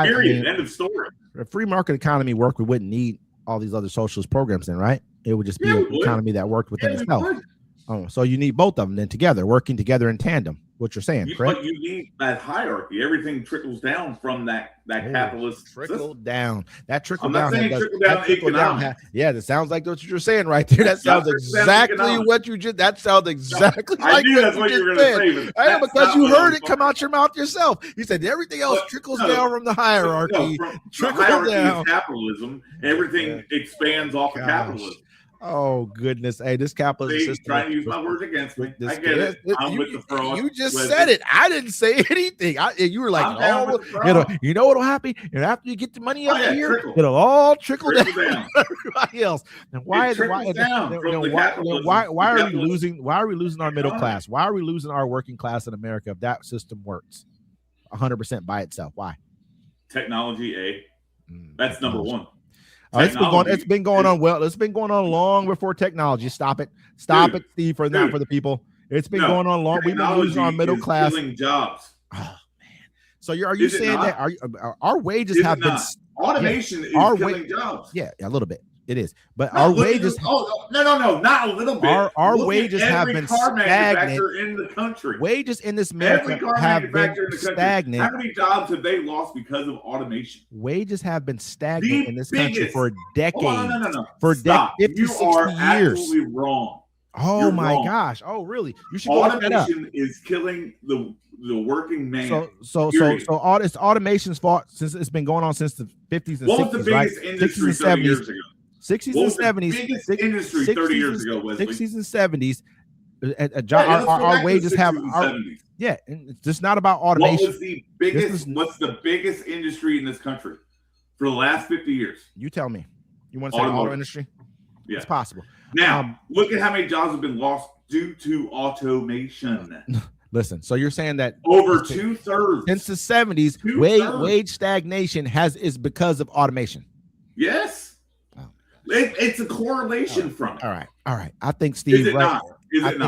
[SPEAKER 2] Period. End of story.
[SPEAKER 1] If free market economy worked, we wouldn't need all these other socialist programs then, right? It would just be an economy that worked within itself. Oh, so you need both of them then together, working together in tandem. What you're saying, correct?
[SPEAKER 2] But you need that hierarchy. Everything trickles down from that capitalist
[SPEAKER 1] trickle down. That trickle
[SPEAKER 2] I'm
[SPEAKER 1] down.
[SPEAKER 2] Not saying trickle down economics.
[SPEAKER 1] Yeah, that sounds like what you're saying right there. That sounds exactly what you just. That sounds exactly like
[SPEAKER 2] I knew that's what you were going to say.
[SPEAKER 1] I know, because you heard it come out your mouth yourself. You said everything else trickles down from the hierarchy.
[SPEAKER 2] Trickle down. Capitalism. Everything expands off of capitalism.
[SPEAKER 1] Oh goodness! Hey, this capitalist system.
[SPEAKER 2] Trying to use my words against me. I get it. I'm with the fraud.
[SPEAKER 1] You just said it. I didn't say anything. You were like, you know what'll happen? And after you get the money up here, it'll all trickle down to everybody else. And why are we losing? Why are we losing our middle class? Why are we losing our working class in America if that system works 100% by itself? Why?
[SPEAKER 2] Technology, that's number one.
[SPEAKER 1] It's been going on. Well, it's been going on long before technology. Stop it, Steve. For the people, it's been going on long. We've been losing our middle class.
[SPEAKER 2] Killing jobs.
[SPEAKER 1] Oh man. So are you saying that our wages have been
[SPEAKER 2] automation is killing jobs?
[SPEAKER 1] Yeah, a little bit. It is, but our wages.
[SPEAKER 2] No, not a little bit.
[SPEAKER 1] Our wages have been stagnant
[SPEAKER 2] in the country.
[SPEAKER 1] Wages in this America have been stagnant.
[SPEAKER 2] How many jobs have they lost because of automation?
[SPEAKER 1] Wages have been stagnant in this country for decades.
[SPEAKER 2] No.
[SPEAKER 1] For 50, 60 years.
[SPEAKER 2] You are absolutely wrong.
[SPEAKER 1] Oh
[SPEAKER 2] You're
[SPEAKER 1] my
[SPEAKER 2] wrong.
[SPEAKER 1] Gosh! Oh really? You should go look that up.
[SPEAKER 2] Automation is killing the working man.
[SPEAKER 1] So it's automation's fault since it's been going on since the 50s and 60s.
[SPEAKER 2] What was the biggest industry 30 years ago?
[SPEAKER 1] 60s and 70s.
[SPEAKER 2] Biggest industry 30 years ago, Wesley.
[SPEAKER 1] 60s and 70s. Our wages have. It's just not about automation.
[SPEAKER 2] What's the biggest industry in this country for the last 50 years?
[SPEAKER 1] You tell me. You want to say auto industry?
[SPEAKER 2] Yeah,
[SPEAKER 1] it's possible.
[SPEAKER 2] Now look at how many jobs have been lost due to automation.
[SPEAKER 1] Listen, so you're saying that
[SPEAKER 2] over 2/3
[SPEAKER 1] since the 70s, wage stagnation is because of automation.
[SPEAKER 2] Yes. It's a correlation from it.
[SPEAKER 1] All right. I think Steve.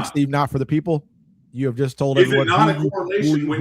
[SPEAKER 1] Steve, not for the people. You have just told everyone who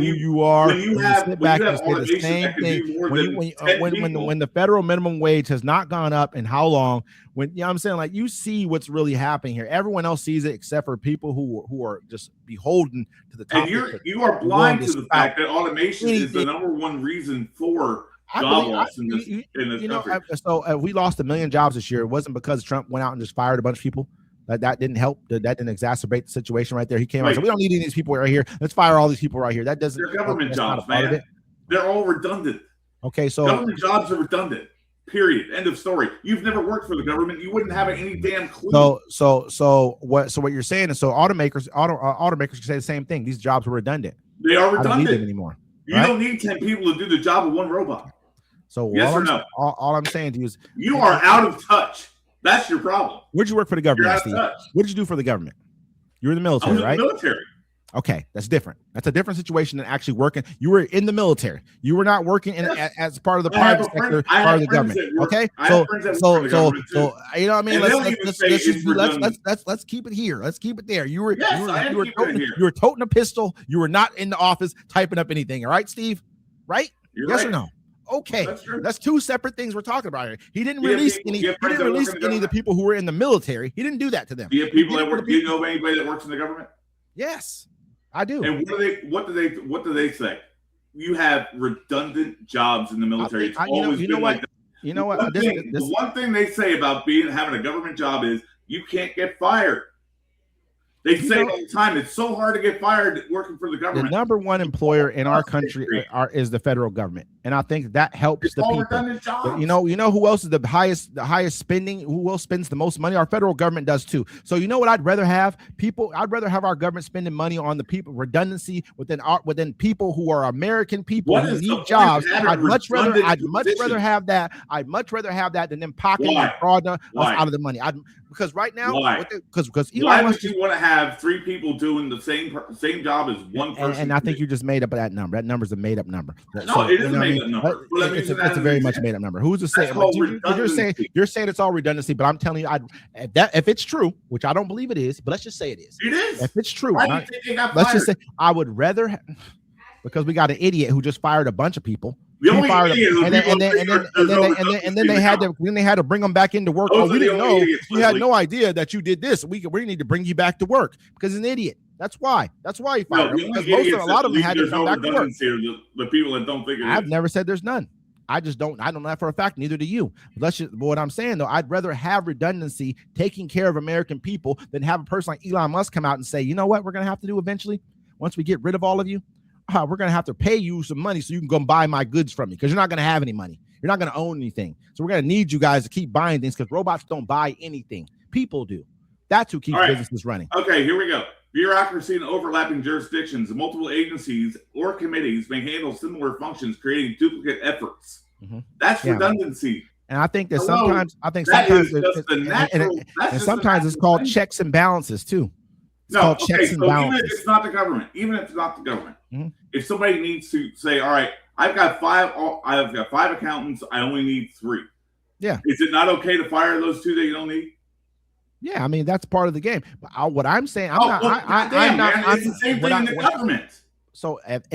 [SPEAKER 1] you are.
[SPEAKER 2] When you have automation that can do more than
[SPEAKER 1] when the federal minimum wage has not gone up in how long? When I'm saying, like, you see what's really happening here. Everyone else sees it except for people who are just beholden to the top.
[SPEAKER 2] And you are blind to the fact that automation is the number one reason for job loss in this country.
[SPEAKER 1] So we lost 1 million jobs this year. It wasn't because Trump went out and just fired a bunch of people. That didn't help. That didn't exacerbate the situation right there. He came out and said, we don't need any of these people right here. Let's fire all these people right here. That doesn't.
[SPEAKER 2] They're government jobs, man. They're all redundant.
[SPEAKER 1] Okay, so
[SPEAKER 2] government jobs are redundant. Period. End of story. You've never worked for the government. You wouldn't have any damn clue.
[SPEAKER 1] So what you're saying is automakers can say the same thing. These jobs are redundant.
[SPEAKER 2] They are redundant.
[SPEAKER 1] I don't need them anymore.
[SPEAKER 2] You don't need 10 people to do the job of one robot.
[SPEAKER 1] So
[SPEAKER 2] yes or no?
[SPEAKER 1] All I'm saying to you is
[SPEAKER 2] you are out of touch. That's your problem.
[SPEAKER 1] Where'd you work for the government, Steve? What did you do for the government? You were in the military, right?
[SPEAKER 2] In the military.
[SPEAKER 1] Okay, that's different. That's a different situation than actually working. You were in the military. You were not working as part of the private sector, part of the government. Okay, so you know what I mean. Let's keep it here. Let's keep it there. You were toting a pistol. You were not in the office typing up anything. All right, Steve? Right? Yes or no? Okay, that's two separate things we're talking about here. He didn't release any of the people who were in the military. He didn't do that to them.
[SPEAKER 2] Do you have people that work? Do you know of anybody that works in the government?
[SPEAKER 1] Yes, I do.
[SPEAKER 2] And what do they say? You have redundant jobs in the military.
[SPEAKER 1] You know what?
[SPEAKER 2] The one thing they say about having a government job is you can't get fired. They say all the time, it's so hard to get fired working for the government.
[SPEAKER 1] The number one employer in our country is the federal government. And I think that helps
[SPEAKER 2] It's
[SPEAKER 1] the
[SPEAKER 2] all
[SPEAKER 1] people.
[SPEAKER 2] redundant jobs.
[SPEAKER 1] You know who else is the highest spending? Who else spends the most money? Our federal government does too. So you know what I'd rather have? I'd rather have our government spending money on the people, redundancy within people who are American people
[SPEAKER 2] What
[SPEAKER 1] who
[SPEAKER 2] is
[SPEAKER 1] need jobs. I'd much rather
[SPEAKER 2] position?
[SPEAKER 1] have that. I'd much rather have that than them pocketing and frauding us out of the money. Because right now, because
[SPEAKER 2] Elon Musk, you want to have 3 people doing the same job as one person?
[SPEAKER 1] And I think you just made up that number. That number's a made up number.
[SPEAKER 2] No, it is a made up number.
[SPEAKER 1] It's a very much made up number. Who's to say? You're saying it's all redundancy, but I'm telling you, if it's true, which I don't believe it is, but let's just say it is.
[SPEAKER 2] It is.
[SPEAKER 1] If it's true,
[SPEAKER 2] let's
[SPEAKER 1] just say I would rather, because we got an idiot who just fired a bunch of people.
[SPEAKER 2] And
[SPEAKER 1] then they had to bring them back into work. We didn't know. We had no idea that you did this. We need to bring you back to work because he's an idiot. That's why he fired him. Because a lot of them had to come back to work.
[SPEAKER 2] The people that don't think
[SPEAKER 1] I've never said there's none. I don't know that for a fact. Neither do you. What I'm saying though, I'd rather have redundancy taking care of American people than have a person like Elon Musk come out and say, you know what, we're going to have to do eventually once we get rid of all of you. We're going to have to pay you some money so you can go buy my goods from me because you're not going to have any money. You're not going to own anything. So we're going to need you guys to keep buying things because robots don't buy anything. People do. That's who keeps businesses running.
[SPEAKER 2] Okay, here we go. Bureaucracy and overlapping jurisdictions, multiple agencies or committees may handle similar functions, creating duplicate efforts. Mm-hmm. That's redundancy.
[SPEAKER 1] And I think that sometimes it's called checks and balances too.
[SPEAKER 2] Even if it's not the government, mm-hmm. If somebody needs to say, all right, I've got 5 accountants, I only need 3.
[SPEAKER 1] Yeah.
[SPEAKER 2] Is it not okay to fire those 2 that you don't need?
[SPEAKER 1] Yeah, I mean that's part of the game. But what I'm saying,
[SPEAKER 2] it's the same thing in the government.
[SPEAKER 1] So if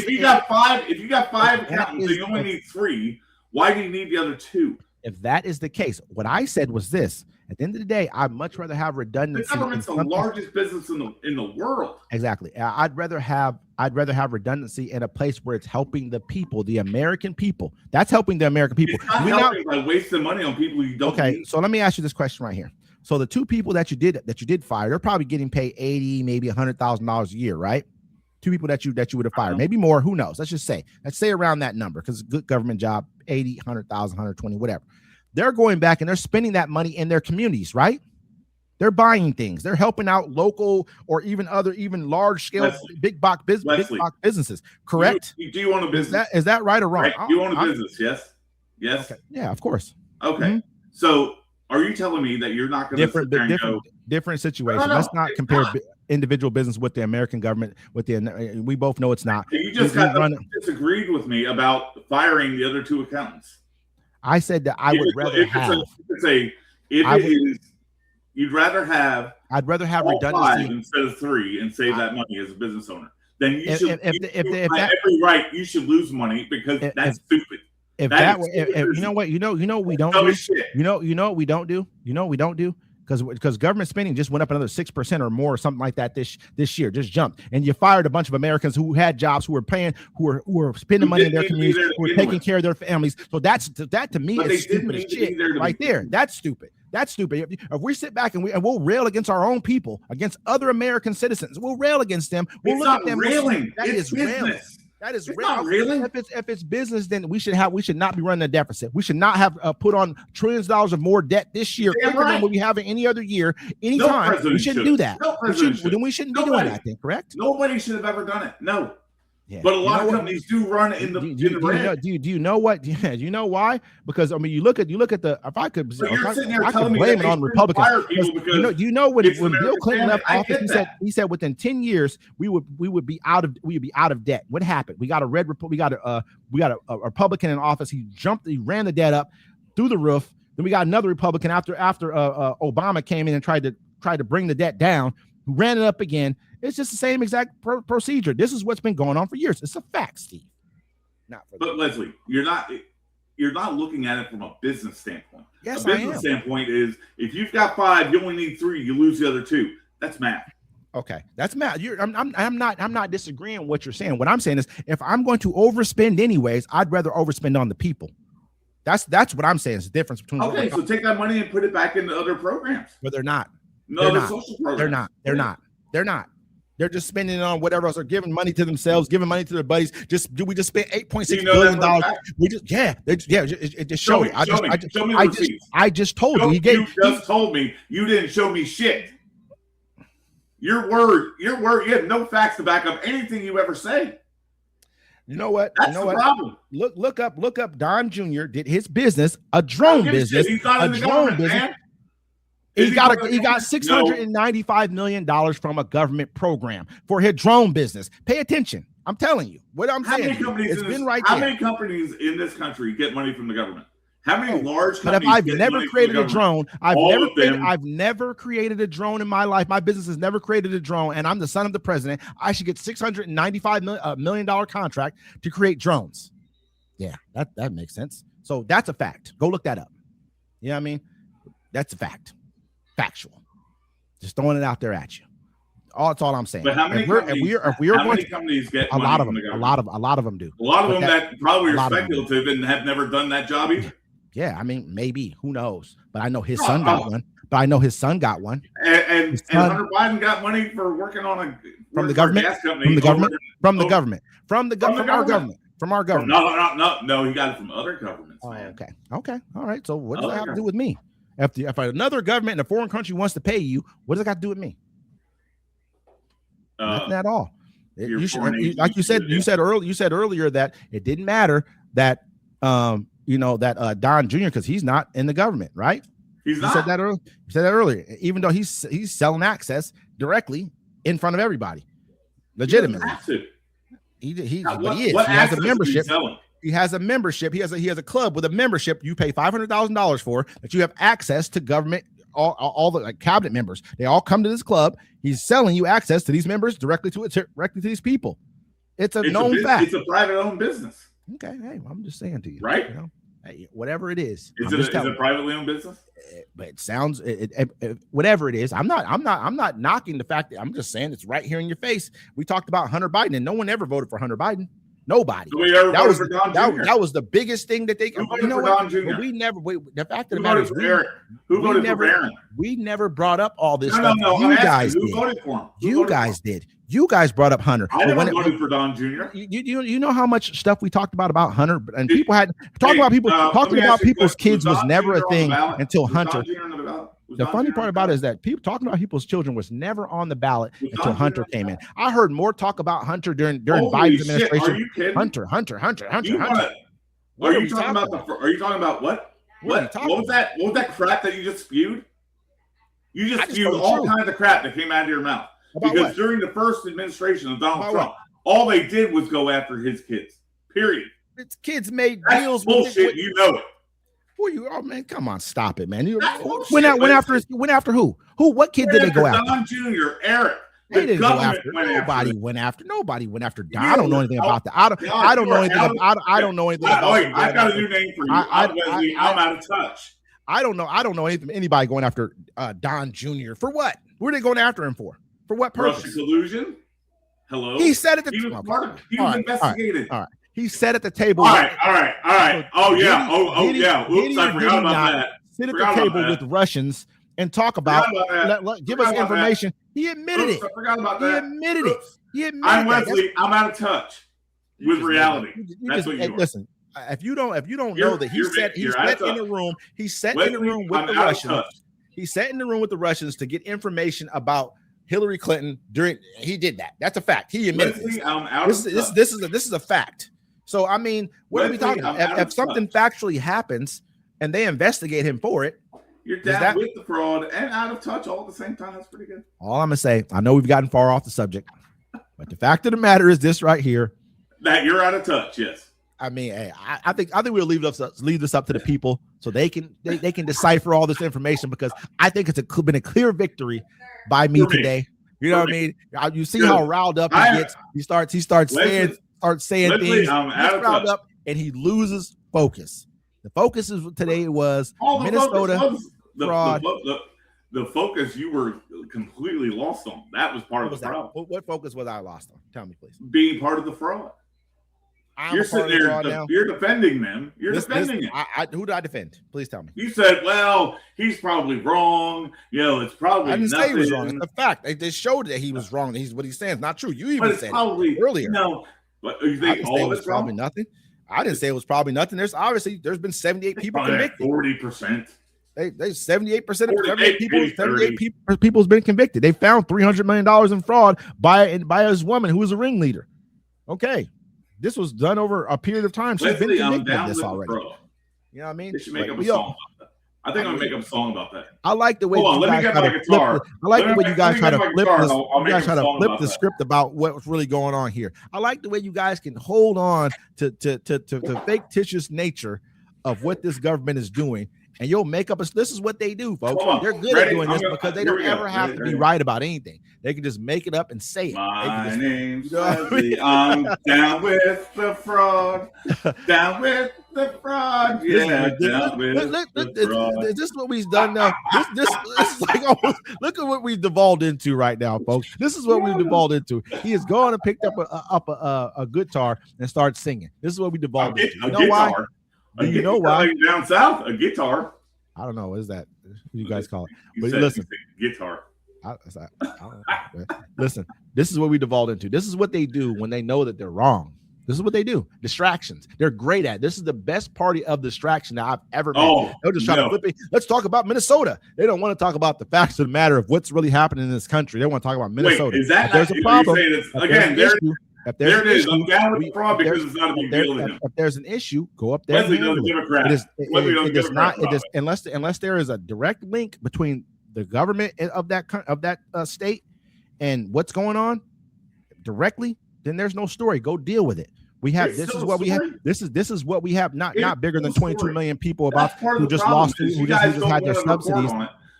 [SPEAKER 1] you
[SPEAKER 2] got 5 accountants and you only need 3, why do you need the other 2?
[SPEAKER 1] If that is the case, what I said was this. At the end of the day, I'd much rather have redundancy.
[SPEAKER 2] The government's the largest business in the world.
[SPEAKER 1] Exactly. I'd rather have redundancy in a place where it's helping the people, the American people. That's helping the American people.
[SPEAKER 2] It's not helping by wasting money on people you don't need.
[SPEAKER 1] So let me ask you this question right here. So the 2 people that you did fire, they're probably getting paid $80,000, maybe $100,000 a year, right? 2 people that you would have fired, maybe more. Who knows? Let's say around that number because it's a good government job, 80, 100,000, 120, whatever. They're going back and they're spending that money in their communities, right? They're buying things. They're helping out local or even large scale big box businesses. Correct?
[SPEAKER 2] Do you own a business?
[SPEAKER 1] Is that right or wrong?
[SPEAKER 2] Right. You own a business? Yes.
[SPEAKER 1] Okay. Yeah, of course.
[SPEAKER 2] Okay. Mm-hmm. So are you telling me that you're not going to
[SPEAKER 1] different situation? No, let's not compare individual business with the American government. We both know it's not.
[SPEAKER 2] You just disagreed with me about firing the other 2 accountants.
[SPEAKER 1] I said that I would rather have.
[SPEAKER 2] You'd rather have.
[SPEAKER 1] I'd rather have redundancy
[SPEAKER 2] 5 instead of 3 and save that money as a business owner. Then you should. Every right, you should lose money because that's stupid.
[SPEAKER 1] You know what we don't do. You know what we don't do. You know what we don't do. Because government spending just went up another 6% or more, or something like that this year, just jumped. And you fired a bunch of Americans who had jobs, who were spending money in their communities, who were taking care of their families. So that to me is stupid as shit right there. That's stupid. That's stupid. If we sit back and we'll rail against our own people, against other American citizens, we'll rail against them. We'll look at them.
[SPEAKER 2] Railing. It's railing.
[SPEAKER 1] That is
[SPEAKER 2] not really.
[SPEAKER 1] If it's business, then we should not be running a deficit. We should not have put on trillions of dollars of more debt this year quicker than what we have in any other year, anytime. We shouldn't do that. We shouldn't be doing that thing, correct?
[SPEAKER 2] Nobody should have ever done it. No. Yeah. But a lot of companies do run in the red.
[SPEAKER 1] Do you know what? Yeah, do you know why? Because I mean, you look at the. If I could, I could blame it on Republicans. Do you know when Bill Clinton left office, he said within 10 years we would be out of debt. What happened? We got a Republican in office. He ran the debt up through the roof. Then we got another Republican after Obama came in and tried to bring the debt down, who ran it up again. It's just the same exact procedure. This is what's been going on for years. It's a fact, Steve.
[SPEAKER 2] But Leslie, you're not looking at it from a business standpoint.
[SPEAKER 1] Yes,
[SPEAKER 2] a business standpoint is if you've got 5, you only need 3, you lose the other 2. That's math.
[SPEAKER 1] Okay, that's math. I'm not disagreeing with what you're saying. What I'm saying is, if I'm going to overspend anyways, I'd rather overspend on the people. That's what I'm saying. Is the difference between.
[SPEAKER 2] Okay, so take that money and put it back into other programs.
[SPEAKER 1] But they're not.
[SPEAKER 2] No, the social programs.
[SPEAKER 1] They're not. They're just spending it on whatever else. They're giving money to themselves, giving money to their buddies. We just spent $8.6 billion dollars. We just it just showed it. I just told you.
[SPEAKER 2] You just told me. You didn't show me shit. Your word. You have no facts to back up anything you ever say.
[SPEAKER 1] You know what?
[SPEAKER 2] That's the problem.
[SPEAKER 1] Look up. Don Jr. did his business, a drone business.
[SPEAKER 2] He's not in the government, man.
[SPEAKER 1] He got $695 million from a government program for his drone business. Pay attention. I'm telling you what I'm saying.
[SPEAKER 2] How many companies in this country get money from the government? How many large companies?
[SPEAKER 1] But if I've never created a drone, I've never created a drone in my life. My business has never created a drone, and I'm the son of the president. I should get $695 million contract to create drones. Yeah, that makes sense. So that's a fact. Go look that up. You know what I mean? That's a fact. Factual. Just throwing it out there at you. That's all I'm saying.
[SPEAKER 2] But how many companies get
[SPEAKER 1] a lot of them? A lot of them do.
[SPEAKER 2] A lot of them that probably are speculative and have never done that job either.
[SPEAKER 1] Yeah, I mean, maybe. Who knows? But I know his son got one. And
[SPEAKER 2] Hunter Biden got money for working on a
[SPEAKER 1] from the government. From our government.
[SPEAKER 2] No, he got it from other governments. Man.
[SPEAKER 1] Okay. All right. So what does that have to do with me? If another government in a foreign country wants to pay you, what does it got to do with me? Nothing at all. You said earlier that it didn't matter that Don Jr. because he's not in the government, right?
[SPEAKER 2] He's not.
[SPEAKER 1] You said that earlier. Even though he's selling access directly in front of everybody, legitimately. He has a membership. He has a membership. He has a club with a membership. You pay $500,000 for that. You have access to government. All the cabinet members. They all come to this club. He's selling you access to these members directly to these people. It's a known fact.
[SPEAKER 2] It's a private-owned business.
[SPEAKER 1] Okay, hey, I'm just saying to you,
[SPEAKER 2] right?
[SPEAKER 1] Hey, whatever it is.
[SPEAKER 2] Is it a privately owned business?
[SPEAKER 1] But it sounds whatever it is. I'm not knocking the fact that I'm just saying it's right here in your face. We talked about Hunter Biden, and no one ever voted for Hunter Biden. Nobody. That was the biggest thing that they. We never. The fact of the matter is,
[SPEAKER 2] who voted for Barron?
[SPEAKER 1] We never brought up all this stuff.
[SPEAKER 2] No.
[SPEAKER 1] You guys
[SPEAKER 2] did. Who voted for him?
[SPEAKER 1] You guys did. You guys brought up Hunter.
[SPEAKER 2] I never voted for Don Jr.
[SPEAKER 1] You know how much stuff we talked about Hunter, and people had talking about people's kids was never a thing until Hunter. The funny part about it is that people talking about people's children was never on the ballot until Hunter came in. I heard more talk about Hunter during Biden's administration.
[SPEAKER 2] Are you kidding?
[SPEAKER 1] Hunter.
[SPEAKER 2] Are you talking about what? What was that? What was that crap that you just spewed? You just spewed all kinds of crap that came out of your mouth. Because during the first administration of Donald Trump, all they did was go after his kids. Period.
[SPEAKER 1] His kids made deals.
[SPEAKER 2] Bullshit. You know it.
[SPEAKER 1] Man, come on, stop it, man. Went after who? What kid did they go after?
[SPEAKER 2] Don Jr., Eric.
[SPEAKER 1] They didn't go after. Nobody went after Don. I don't know anything about that. I don't know anything about. I don't know anything about.
[SPEAKER 2] I got a new name for you. I'm out of touch.
[SPEAKER 1] I don't know anything. Anybody going after Don Jr. for what? What are they going after him for? For what purpose?
[SPEAKER 2] Russian collusion. Hello.
[SPEAKER 1] He said it.
[SPEAKER 2] He was investigated.
[SPEAKER 1] All right. He sat at the table.
[SPEAKER 2] All right. Oh yeah. Oops, I forgot about that.
[SPEAKER 1] Sit at the table with Russians and talk about. Give us information. He admitted it.
[SPEAKER 2] I forgot about that.
[SPEAKER 1] He admitted it.
[SPEAKER 2] I'm Wesley. I'm out of touch with reality. That's what you are.
[SPEAKER 1] Listen. If you don't know that he sat in the room. He sat in the room with the Russians. He sat in the room with the Russians to get information about Hillary Clinton he did that. That's a fact. He admitted this. This is a fact. So I mean, what are we talking about? If something factually happens and they investigate him for it,
[SPEAKER 2] you're down with the fraud and out of touch all at the same time. That's pretty good.
[SPEAKER 1] All I'm gonna say, I know we've gotten far off the subject, but the fact of the matter is this right here:
[SPEAKER 2] that you're out of touch. Yes.
[SPEAKER 1] I mean, hey, I think we'll leave this up to the people so they can decipher all this information, because I think it's been a clear victory by me today. You know what I mean? You see how riled up he gets. He starts saying things. He's riled up and he loses focus. The focus today was Minnesota fraud.
[SPEAKER 2] The focus you were completely lost on. That was part of the problem.
[SPEAKER 1] What focus was I lost on? Tell me, please.
[SPEAKER 2] Being part of the fraud.
[SPEAKER 1] I'm
[SPEAKER 2] You're
[SPEAKER 1] a part
[SPEAKER 2] sitting
[SPEAKER 1] of the
[SPEAKER 2] there.
[SPEAKER 1] fraud now.
[SPEAKER 2] You're defending them. You're defending it.
[SPEAKER 1] Who do I defend? Please tell me.
[SPEAKER 2] You said, well, he's probably wrong. It's probably
[SPEAKER 1] I didn't
[SPEAKER 2] nothing.
[SPEAKER 1] say he was wrong. It's a fact. They showed that he was wrong. What he's saying is not true. You even said
[SPEAKER 2] probably,
[SPEAKER 1] it earlier.
[SPEAKER 2] But you
[SPEAKER 1] I
[SPEAKER 2] think
[SPEAKER 1] didn't
[SPEAKER 2] all
[SPEAKER 1] say it
[SPEAKER 2] of
[SPEAKER 1] was
[SPEAKER 2] it's
[SPEAKER 1] probably
[SPEAKER 2] wrong?
[SPEAKER 1] nothing. I didn't say it was probably nothing. There's been 78 people convicted.
[SPEAKER 2] 40%.
[SPEAKER 1] They 78% of
[SPEAKER 2] 78
[SPEAKER 1] people. 78 people's been convicted. They found $300 million in fraud by his woman who was a ringleader. Okay, this was done over a period of time. She's been convicted of this already. You know what I mean?
[SPEAKER 2] They should make up a song about that. I think I'm gonna make up a song about that.
[SPEAKER 1] I like the way you guys try to flip. I like the way you guys try to flip this. You guys try to flip the script about what's really going on here. I like the way you guys can hold on to fictitious nature of what this government is doing, and you'll make up this is what they do, folks. They're good at doing this because they don't ever have to be right about anything. They can just make it up and say it.
[SPEAKER 2] My name's Leslie. I'm down with the fraud. Down with the fraud. Yeah, down with the fraud.
[SPEAKER 1] Is this what we've done now? This is like almost, look at what we've devolved into right now, folks. This is what we've devolved into. He has gone and picked up a guitar and started singing. This is what we devolved into. You know why? Do you know why?
[SPEAKER 2] Down south, a guitar.
[SPEAKER 1] I don't know. What is that? What do you guys call it?
[SPEAKER 2] But listen, guitar.
[SPEAKER 1] I don't know. Listen, this is what we devolved into. This is what they do when they know that they're wrong. This is what they do. Distractions. They're great at. This is the best party of distraction that I've ever been. They'll just try to flip it. Let's talk about Minnesota. They don't want to talk about the facts of the matter of what's really happening in this country. They want to talk about Minnesota.
[SPEAKER 2] Wait, is that
[SPEAKER 1] there's a problem?
[SPEAKER 2] Again, there it is. I'm down with the fraud because it's not a big deal to him.
[SPEAKER 1] If there's an issue, go up there.
[SPEAKER 2] Wesley does a Democrat.
[SPEAKER 1] It is not. It is unless there is a direct link between the government of that state and what's going on directly, then there's no story. Go deal with it. We have this is what we have. This is what we have. Not bigger than 22 million people who just lost, who just had their subsidies.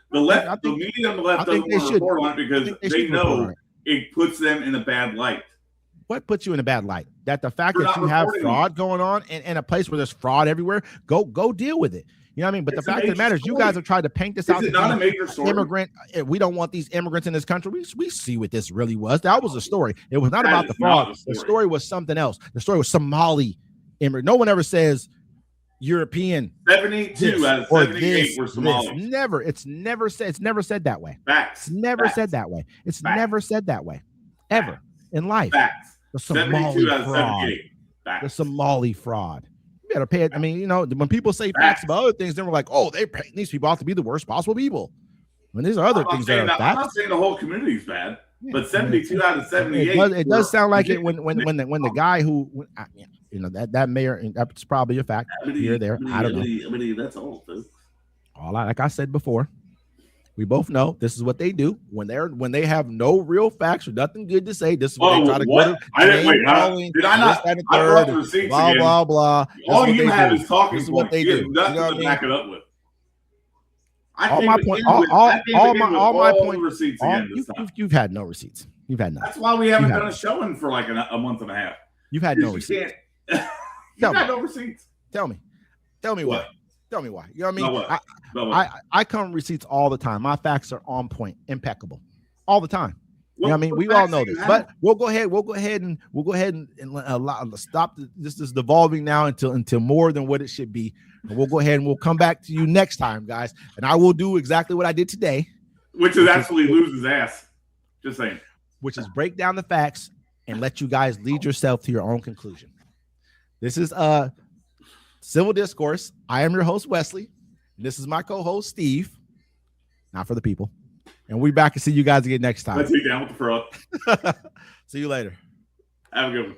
[SPEAKER 2] The media on the left doesn't want to report on it because they know it puts them in a bad light.
[SPEAKER 1] What puts you in a bad light? That the fact that you have fraud going on in a place where there's fraud everywhere, go deal with it. You know what I mean? But the fact of the matter is, you guys have tried to paint this out.
[SPEAKER 2] Is it not a major story?
[SPEAKER 1] Immigrant, we don't want these immigrants in this country. We see what this really was. That was the story. It was not about the fraud. The story was something else. The story was Somali immigrant. No one ever says European.
[SPEAKER 2] 72 out of 78 were Somali.
[SPEAKER 1] It's never said that way.
[SPEAKER 2] Facts.
[SPEAKER 1] It's never said that way. It's never said that way. Ever in life.
[SPEAKER 2] Facts.
[SPEAKER 1] The Somali fraud. The Somali fraud. You better pay it. I mean, you know, when people say facts about other things, then we're like, oh, they paint these people out to be the worst possible people. When these are other things that are facts.
[SPEAKER 2] I'm not saying the whole community is bad, but 72 out of 78.
[SPEAKER 1] It does sound like it when the guy who, you know, that mayor, that's probably a fact here or there. I don't know.
[SPEAKER 2] That's all.
[SPEAKER 1] Like I said before, we both know this is what they do when they have no real facts or nothing good to say. This is what they try to
[SPEAKER 2] go. I didn't wait. Did I not? I brought the receipts
[SPEAKER 1] blah
[SPEAKER 2] again.
[SPEAKER 1] Blah blah.
[SPEAKER 2] All you have is talking.
[SPEAKER 1] This is what they do.
[SPEAKER 2] Nothing to back it up with.
[SPEAKER 1] All my points.
[SPEAKER 2] Receipts again this time.
[SPEAKER 1] You've had no receipts. You've had none.
[SPEAKER 2] That's why we haven't done a showing for like a month and a half.
[SPEAKER 1] You've had no receipts.
[SPEAKER 2] You've had no receipts.
[SPEAKER 1] Tell me what. Tell me why. You know what I mean? I come with receipts all the time. My facts are on point, impeccable, all the time. You know what I mean? We all know this, but we'll go ahead and stop this is devolving now until more than what it should be. And we'll go ahead and we'll come back to you next time, guys. And I will do exactly what I did today,
[SPEAKER 2] which is actually lose his ass. Just saying.
[SPEAKER 1] Which is break down the facts and let you guys lead yourself to your own conclusion. This is Civil Discourse. I am your host, Wesley. And this is my co-host, Steve. Not for the people. And we'll be back and see you guys again next time.
[SPEAKER 2] Let's be down with the fraud.
[SPEAKER 1] See you later.
[SPEAKER 2] Have a good one.